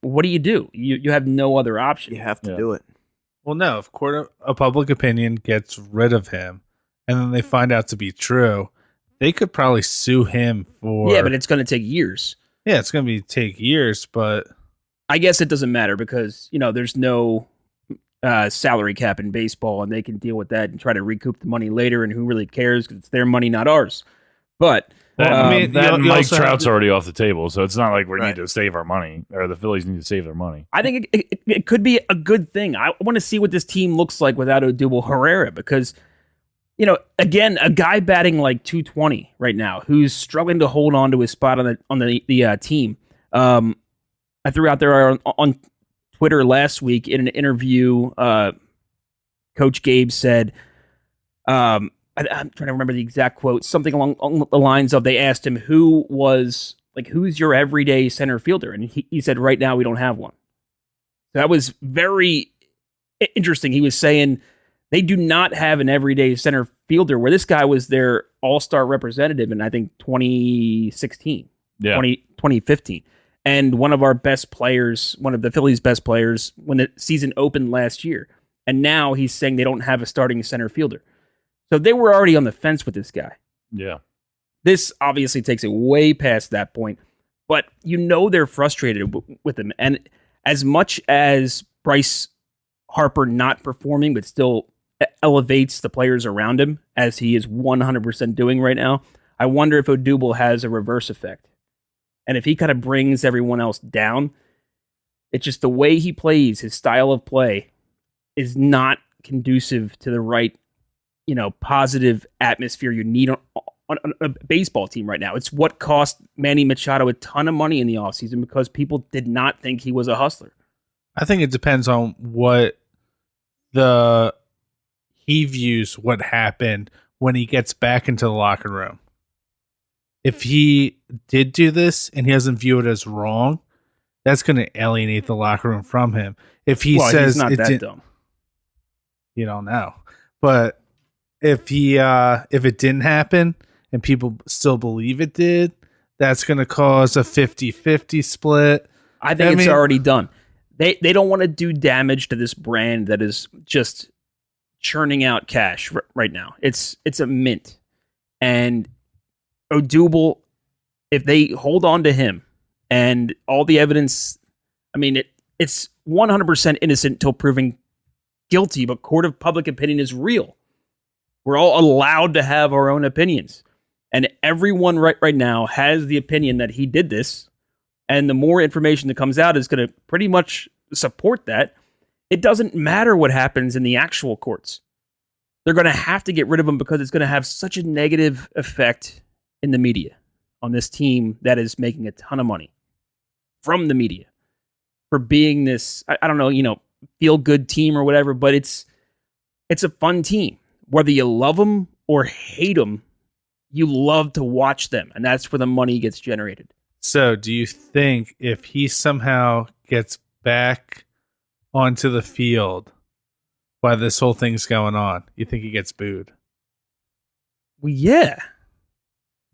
what do? You have no other option. You have to do it. Well, no. If court of public opinion gets rid of him, and then they find out to be true, they could probably sue him for. Yeah, but it's going to take years. Yeah, it's going to take years, but I guess it doesn't matter because there's no salary cap in baseball, and they can deal with that and try to recoup the money later. And who really cares? Because it's their money, not ours. But Mike Trout's already off the table, so it's not like we need to save our money or the Phillies need to save their money. I think it could be a good thing. I want to see what this team looks like without Odubel Herrera because, again, a guy batting like 220 right now who's struggling to hold on to his spot on the team. I threw out there on Twitter last week in an interview. Coach Gabe said, I'm trying to remember the exact quote, something along the lines of they asked him who's your everyday center fielder, and he said, right now we don't have one. That was very interesting. He was saying they do not have an everyday center fielder, where this guy was their all-star representative in, I think, 2016, 2015. And one of our best players, one of the Phillies' best players, when the season opened last year. And now he's saying they don't have a starting center fielder. So they were already on the fence with this guy. Yeah. This obviously takes it way past that point. But they're frustrated with him. And as much as Bryce Harper not performing, but still elevates the players around him, as he is 100% doing right now, I wonder if Odubel has a reverse effect. And if he kind of brings everyone else down, it's just the way he plays, his style of play is not conducive to the right, positive atmosphere you need on a baseball team right now. It's what cost Manny Machado a ton of money in the offseason because people did not think he was a hustler. I think it depends on what he views what happened when he gets back into the locker room. If he did do this and he doesn't view it as wrong, that's going to alienate the locker room from him. If he says he's not that dumb, you don't know. But if it didn't happen and people still believe it did, that's going to cause a 50-50 split. I think it's already done. They don't want to do damage to this brand that is just churning out cash right now. It's a mint. And Odubel, if they hold on to him and all the evidence, it's 100% innocent until proven guilty, but court of public opinion is real. We're all allowed to have our own opinions. And everyone right now has the opinion that he did this. And the more information that comes out is going to pretty much support that. It doesn't matter what happens in the actual courts. They're going to have to get rid of him because it's going to have such a negative effect in the media on this team that is making a ton of money from the media for being this, I don't know, feel good team or whatever, but it's a fun team. Whether you love them or hate them, you love to watch them, and that's where the money gets generated. So do you think if he somehow gets back onto the field while this whole thing's going on, you think he gets booed? Well, yeah.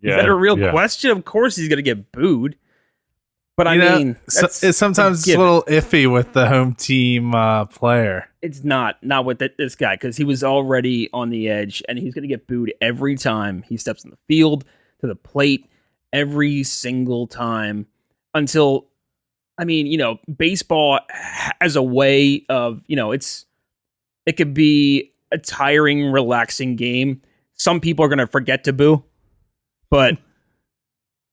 Yeah, is that a real question? Of course he's going to get booed. But it's sometimes it's a little iffy with the home team player. It's not with this guy because he was already on the edge, and he's going to get booed every time he steps on the field, to the plate, every single time until, baseball has a way of, it could be a tiring, relaxing game. Some people are going to forget to boo. But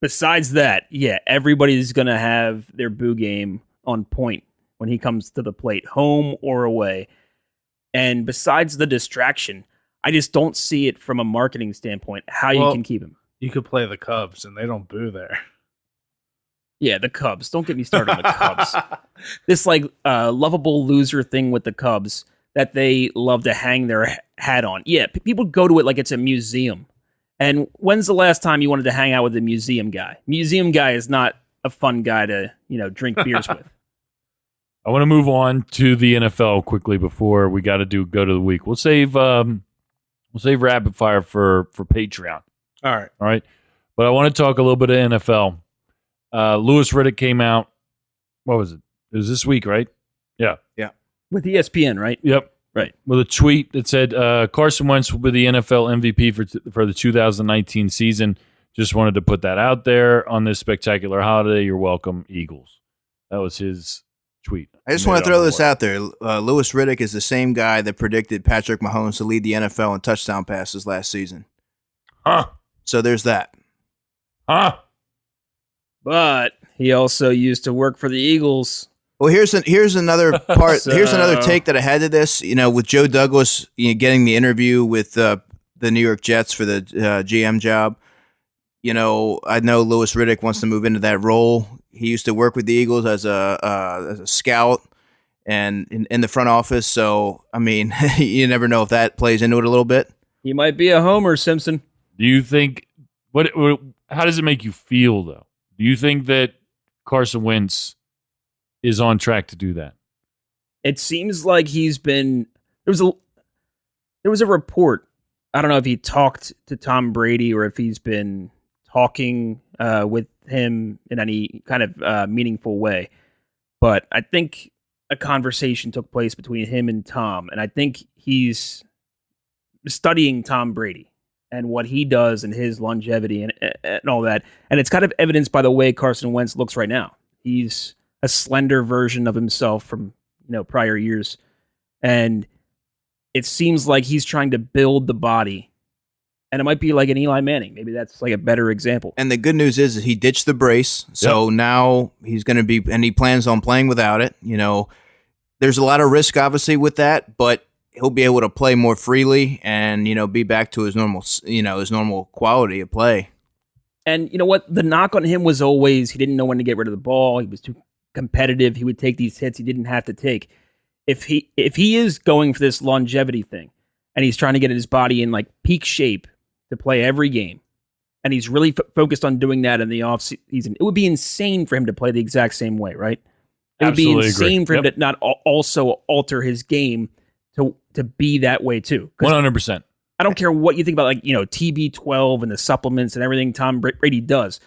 besides that, yeah, everybody's going to have their boo game on point when he comes to the plate, home or away. And besides the distraction, I just don't see it from a marketing standpoint how you can keep him. You could play the Cubs, and they don't boo there. Yeah, the Cubs. Don't get me started on the Cubs. This lovable loser thing with the Cubs that they love to hang their hat on. Yeah, people go to it like it's a museum. And when's the last time you wanted to hang out with a museum guy? Museum guy is not a fun guy to, drink beers with. I want to move on to the NFL quickly before we got to go to the week. We'll save rapid fire for Patreon. All right. But I want to talk a little bit of NFL. Louis Riddick came out. What was it? It was this week, right? Yeah. With ESPN, right? Yep. Right. With a tweet that said, Carson Wentz will be the NFL MVP for the 2019 season. Just wanted to put that out there on this spectacular holiday. You're welcome, Eagles. That was his tweet. I just want to throw this out there. Louis Riddick is the same guy that predicted Patrick Mahomes to lead the NFL in touchdown passes last season. Huh. So there's that. Huh. But he also used to work for the Eagles. Well, here's another part. Here's another take that I had to this. With Joe Douglas, getting the interview with the New York Jets for the GM job. I know Louis Riddick wants to move into that role. He used to work with the Eagles as a scout and in the front office. So you never know if that plays into it a little bit. He might be a homer, Simpson. Do you think how does it make you feel though? Do you think that Carson Wentz is on track to do that? it seems like he's been there was a report. I don't know if he talked to Tom Brady or if he's been talking with him in any kind of meaningful way. But I think a conversation took place between him and Tom, and I think he's studying Tom Brady and what he does and his longevity and all that. And it's kind of evidenced by the way Carson Wentz looks right now. He's a slender version of himself from prior years, and it seems like he's trying to build the body. And it might be like an Eli Manning. Maybe that's like a better example. And the good news is he ditched the brace, so now he's going to be, and he plans on playing without it. There's a lot of risk, obviously, with that, but he'll be able to play more freely and be back to his normal, his normal quality of play. And you know what? The knock on him was always he didn't know when to get rid of the ball. He was too competitive. He would take these hits he didn't have to take. If he is going for this longevity thing, and he's trying to get his body in like peak shape to play every game, and he's really focused on doing that in the off season, it would be insane for him to play the exact same way, right? It would be insane for him to not also alter his game to be that way too. 100%. I don't care what you think about TB12 and the supplements and everything Tom Brady does.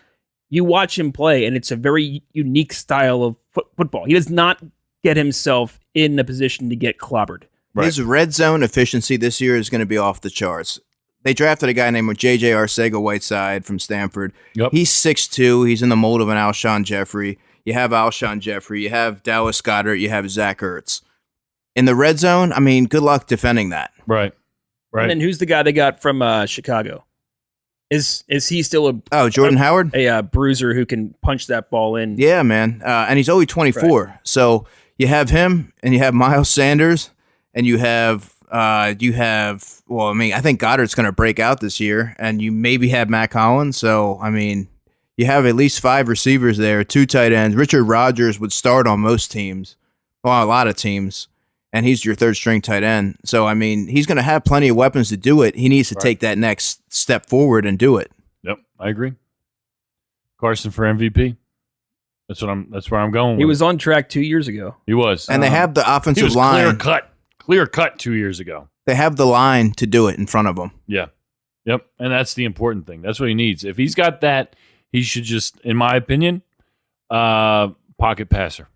You watch him play, and it's a very unique style of football. He does not get himself in a position to get clobbered. Right. His red zone efficiency this year is going to be off the charts. They drafted a guy named J.J. Arcega-Whiteside from Stanford. Yep. He's 6'2". He's in the mold of an Alshon Jeffrey. You have Alshon Jeffrey. You have Dallas Goedert. You have Zach Ertz. In the red zone, I mean, good luck defending that. Right. And then who's the guy they got from Chicago? Is he still Jordan Howard? A bruiser who can punch that ball in? Yeah, man. And he's only 24. Right. So you have him, and you have Miles Sanders, and I think Goddard's going to break out this year, and you maybe have Matt Collins. So, I mean, you have at least 5 receivers there, 2 tight ends. Richard Rodgers would start on most teams, well, a lot of teams, and he's your third-string tight end. So, I mean, he's going to have plenty of weapons to do it. He needs to take that next step forward and do it. Yep, I agree. Carson for MVP. That's where I'm going with. He was on track 2 years ago. He was. And they have the offensive line. Clear cut 2 years ago. They have the line to do it in front of them. Yeah. Yep. And that's the important thing. That's what he needs. If he's got that, he should just, in my opinion, pocket passer.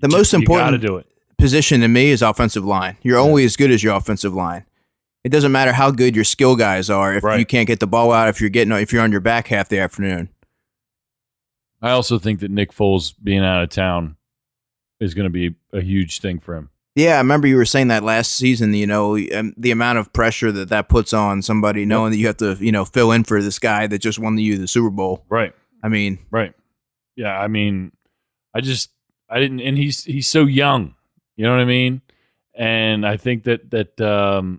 The most important do it. Position to me is offensive line. You're only as good as your offensive line. It doesn't matter how good your skill guys are if you can't get the ball out, if you're on your back half the afternoon. I also think that Nick Foles being out of town is going to be a huge thing for him. Yeah, I remember you were saying that last season, the amount of pressure that puts on somebody knowing that you have to, fill in for this guy that just won you the Super Bowl. Right. I mean. Right. Yeah, I mean, I didn't, and he's so young, you know what I mean? And I think that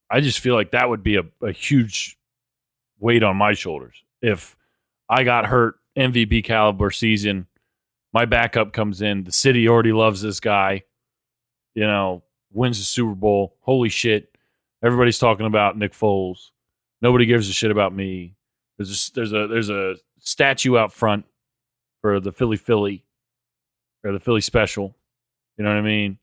I just feel like that would be a huge weight on my shoulders. If I got hurt MVP caliber season, my backup comes in, the city already loves this guy, wins the Super Bowl. Holy shit. Everybody's talking about Nick Foles. Nobody gives a shit about me. There's a statue out front for the Philly or the Philly special. You know what I mean?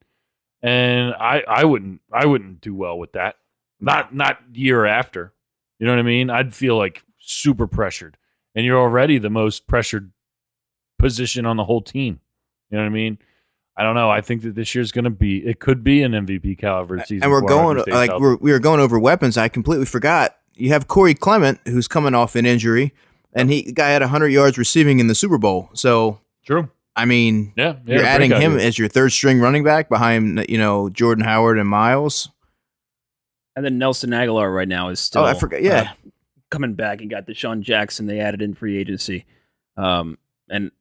And I wouldn't do well with that. Not year after. You know what I mean? I'd feel like super pressured. And you're already the most pressured position on the whole team. You know what I mean? I don't know. I think that this year's going to be, it could be an MVP caliber season. And we were going over weapons. I completely forgot. You have Corey Clement, who's coming off an injury, and the guy had 100 yards receiving in the Super Bowl. So, true. I mean, you're adding him as your third string running back behind, Jordan Howard and Miles. And then Nelson Aguilar right now is still. I forgot. Yeah. Coming back and got Deshaun Jackson. They added in free agency. And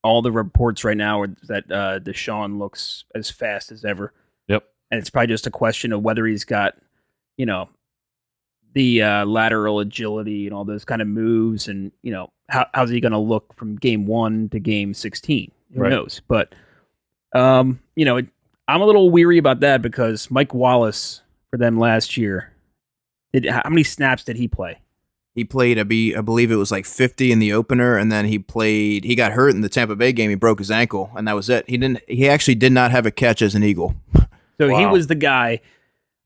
all the reports right now are that Deshaun looks as fast as ever. Yep. And it's probably just a question of whether he's got, the lateral agility and all those kind of moves, and how's he going to look from game 1 to game 16? Who knows? But I'm a little weary about that because Mike Wallace for them last year. How many snaps did he play? He played, I believe it was like 50 in the opener, and then he got hurt in the Tampa Bay game. He broke his ankle, and that was it. He actually did not have a catch as an Eagle. So he Wow. was the guy.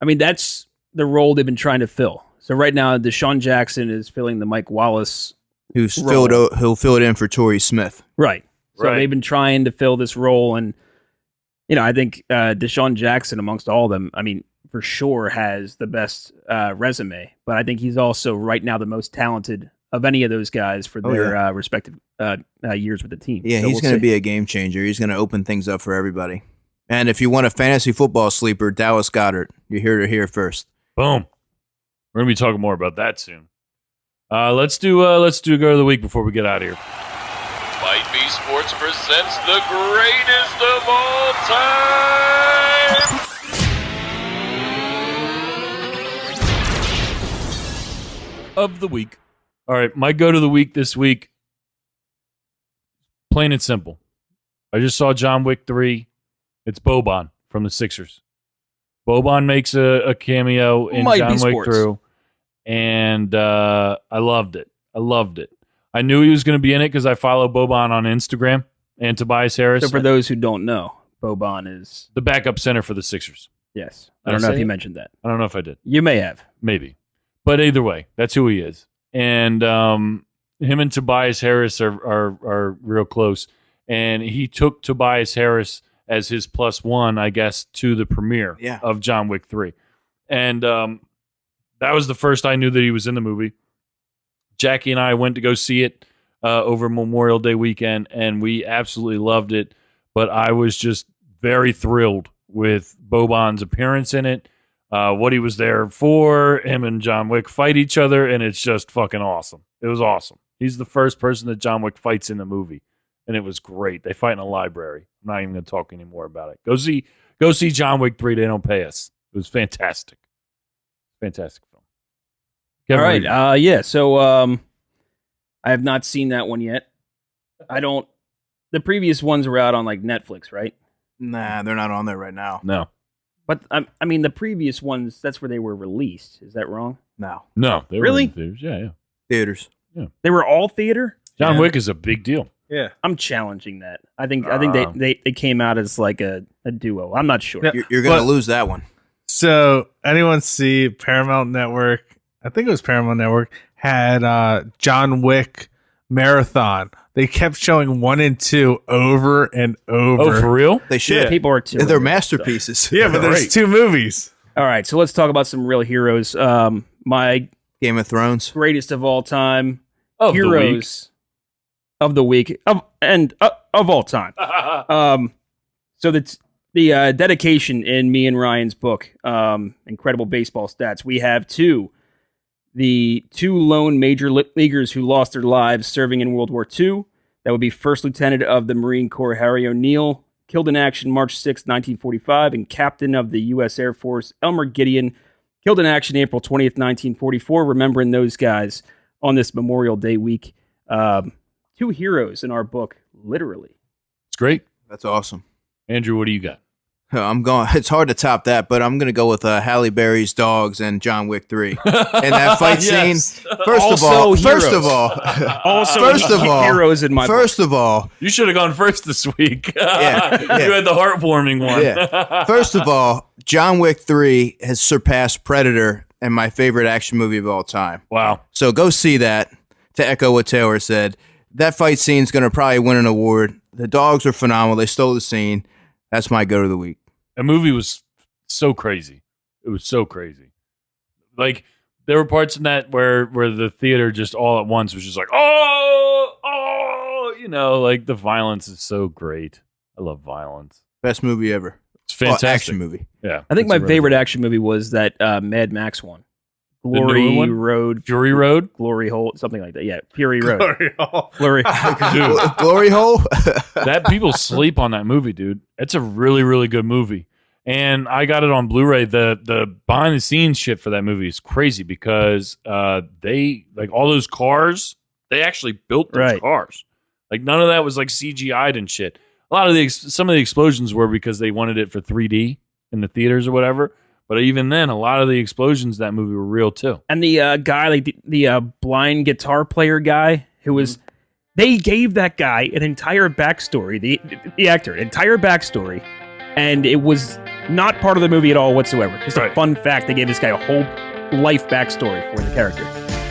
I mean, that's the role they've been trying to fill. So right now, Deshaun Jackson is filling the Mike Wallace. He'll fill it in for Torrey Smith. Right. So Right. they've been trying to fill this role. And, I think Deshaun Jackson, amongst all of them, I mean, for sure has the best resume. But I think he's also right now the most talented of any of those guys for their respective years with the team. Yeah, So he's we'll going to see. be a game changer. He's going to open things up for everybody. And if you want a fantasy football sleeper, Dallas Goedert. You're here to hear first. Boom. We're gonna be talking more about that soon. Let's do go of the week before we get out of here. Might Be Sports presents the greatest of all time. Of the week. All right, my go to the week this week. Plain and simple. I just saw John Wick 3. It's Boban from the Sixers. Boban makes a cameo in Might Be John Wick Sports. 3, and I loved it. I knew he was going to be in it because I follow Boban on Instagram and Tobias Harris, So for those who don't know, Boban is, the backup center for the Sixers. yes. Did I don't I know if say you it? mentioned that. I don't know if I did. You may have. Maybe. But either way, that's who he is. And him and Tobias Harris are real close. And he took Tobias Harris as his +1, I guess, to the premiere of John Wick 3. And that was the first I knew that he was in the movie. Jackie and I went to go see it over Memorial Day weekend, and we absolutely loved it. But I was just very thrilled with Boban's appearance in it. What he was there for, him and John Wick fight each other, and it's just fucking awesome. It was awesome. He's the first person that John Wick fights in the movie, and it was great. They fight in a library. I'm not even going to talk anymore about it. Go see John Wick 3. They don't pay us. It was fantastic. Fantastic film. All Kevin, right. Yeah. So I have not seen that one yet. The previous ones were out on like Netflix, right? Nah, they're not on there right now. No. But I mean, the previous ones, that's where they were released. Is that wrong? No. They were Really? in theaters. Yeah. Theaters. They were all theater? John Yeah. Wick is a big deal. Yeah. I'm challenging that. I think they came out as like a duo. I'm not sure. Yeah. You're going to But- lose that one. So, anyone see Paramount Network? I think it was Paramount Network had John Wick Marathon. They kept showing 1 and 2 over and over. Oh, for real? They should. People are too. They're masterpieces. Yeah, but there's 2 movies. All right, so let's talk about some real heroes. My Game of Thrones. greatest of all time Of the week. heroes of the week of all time. So the dedication in me and Ryan's book, Incredible Baseball Stats. We have the two lone major leaguers who lost their lives serving in World War II. That would be First Lieutenant of the Marine Corps Harry O'Neill, killed in action March 6, 1945, and Captain of the U.S. Air Force Elmer Gideon, killed in action April 20th, 1944. Remembering those guys on this Memorial Day week. 2 heroes in our book, literally. It's great. That's awesome. Andrew, what do you got? I'm going. It's hard to top that, but I'm going to go with Halle Berry's dogs and John Wick 3. And that fight Yes. scene. First of all, Heroes in my book. first of all, You should have gone first this week. Yeah. You had the heartwarming one. Yeah. First of all, John Wick 3 has surpassed Predator and my favorite action movie of all time. Wow. So go see that. To echo what Taylor said, that fight scene's going to probably win an award. The dogs are phenomenal. They stole the scene. That's my go to the week. That movie was so crazy. It was so crazy. Like, there were parts in that where the theater just all at once was just like, like the violence is so great. I love violence. Best movie ever. It's fantastic. Action movie. Yeah. I think it's my really favorite good. action movie was that Mad Max one. newer Glory one? Road. Fury Road? Glory Hole, something like that. Yeah, Fury Road. Glory. Glory. Dude, Glory hole. that people sleep on that movie, dude. It's a really, really good movie. And I got it on Blu-ray. The behind the scenes shit for that movie is crazy because they like all those cars, they actually built those Right. cars. Like none of that was like CGI'd and shit. A lot of some of the explosions were because they wanted it for 3D in the theaters or whatever. But even then, a lot of the explosions in that movie were real too. And the guy, like the blind guitar player guy, who was, they gave that guy an entire backstory. The actor, entire backstory, and it was Not part of the movie at all whatsoever. Just a Right. fun fact. They gave this guy a whole life backstory for the character.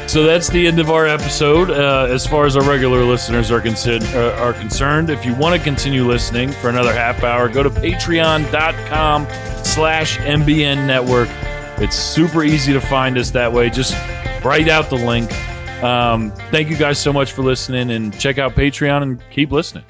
So that's the end of our episode. As far as our regular listeners are concerned, if you want to continue listening for another half hour, go to patreon.com/MBN Network. It's super easy to find us that way. Just write out the link. Thank you guys so much for listening, and check out Patreon and keep listening.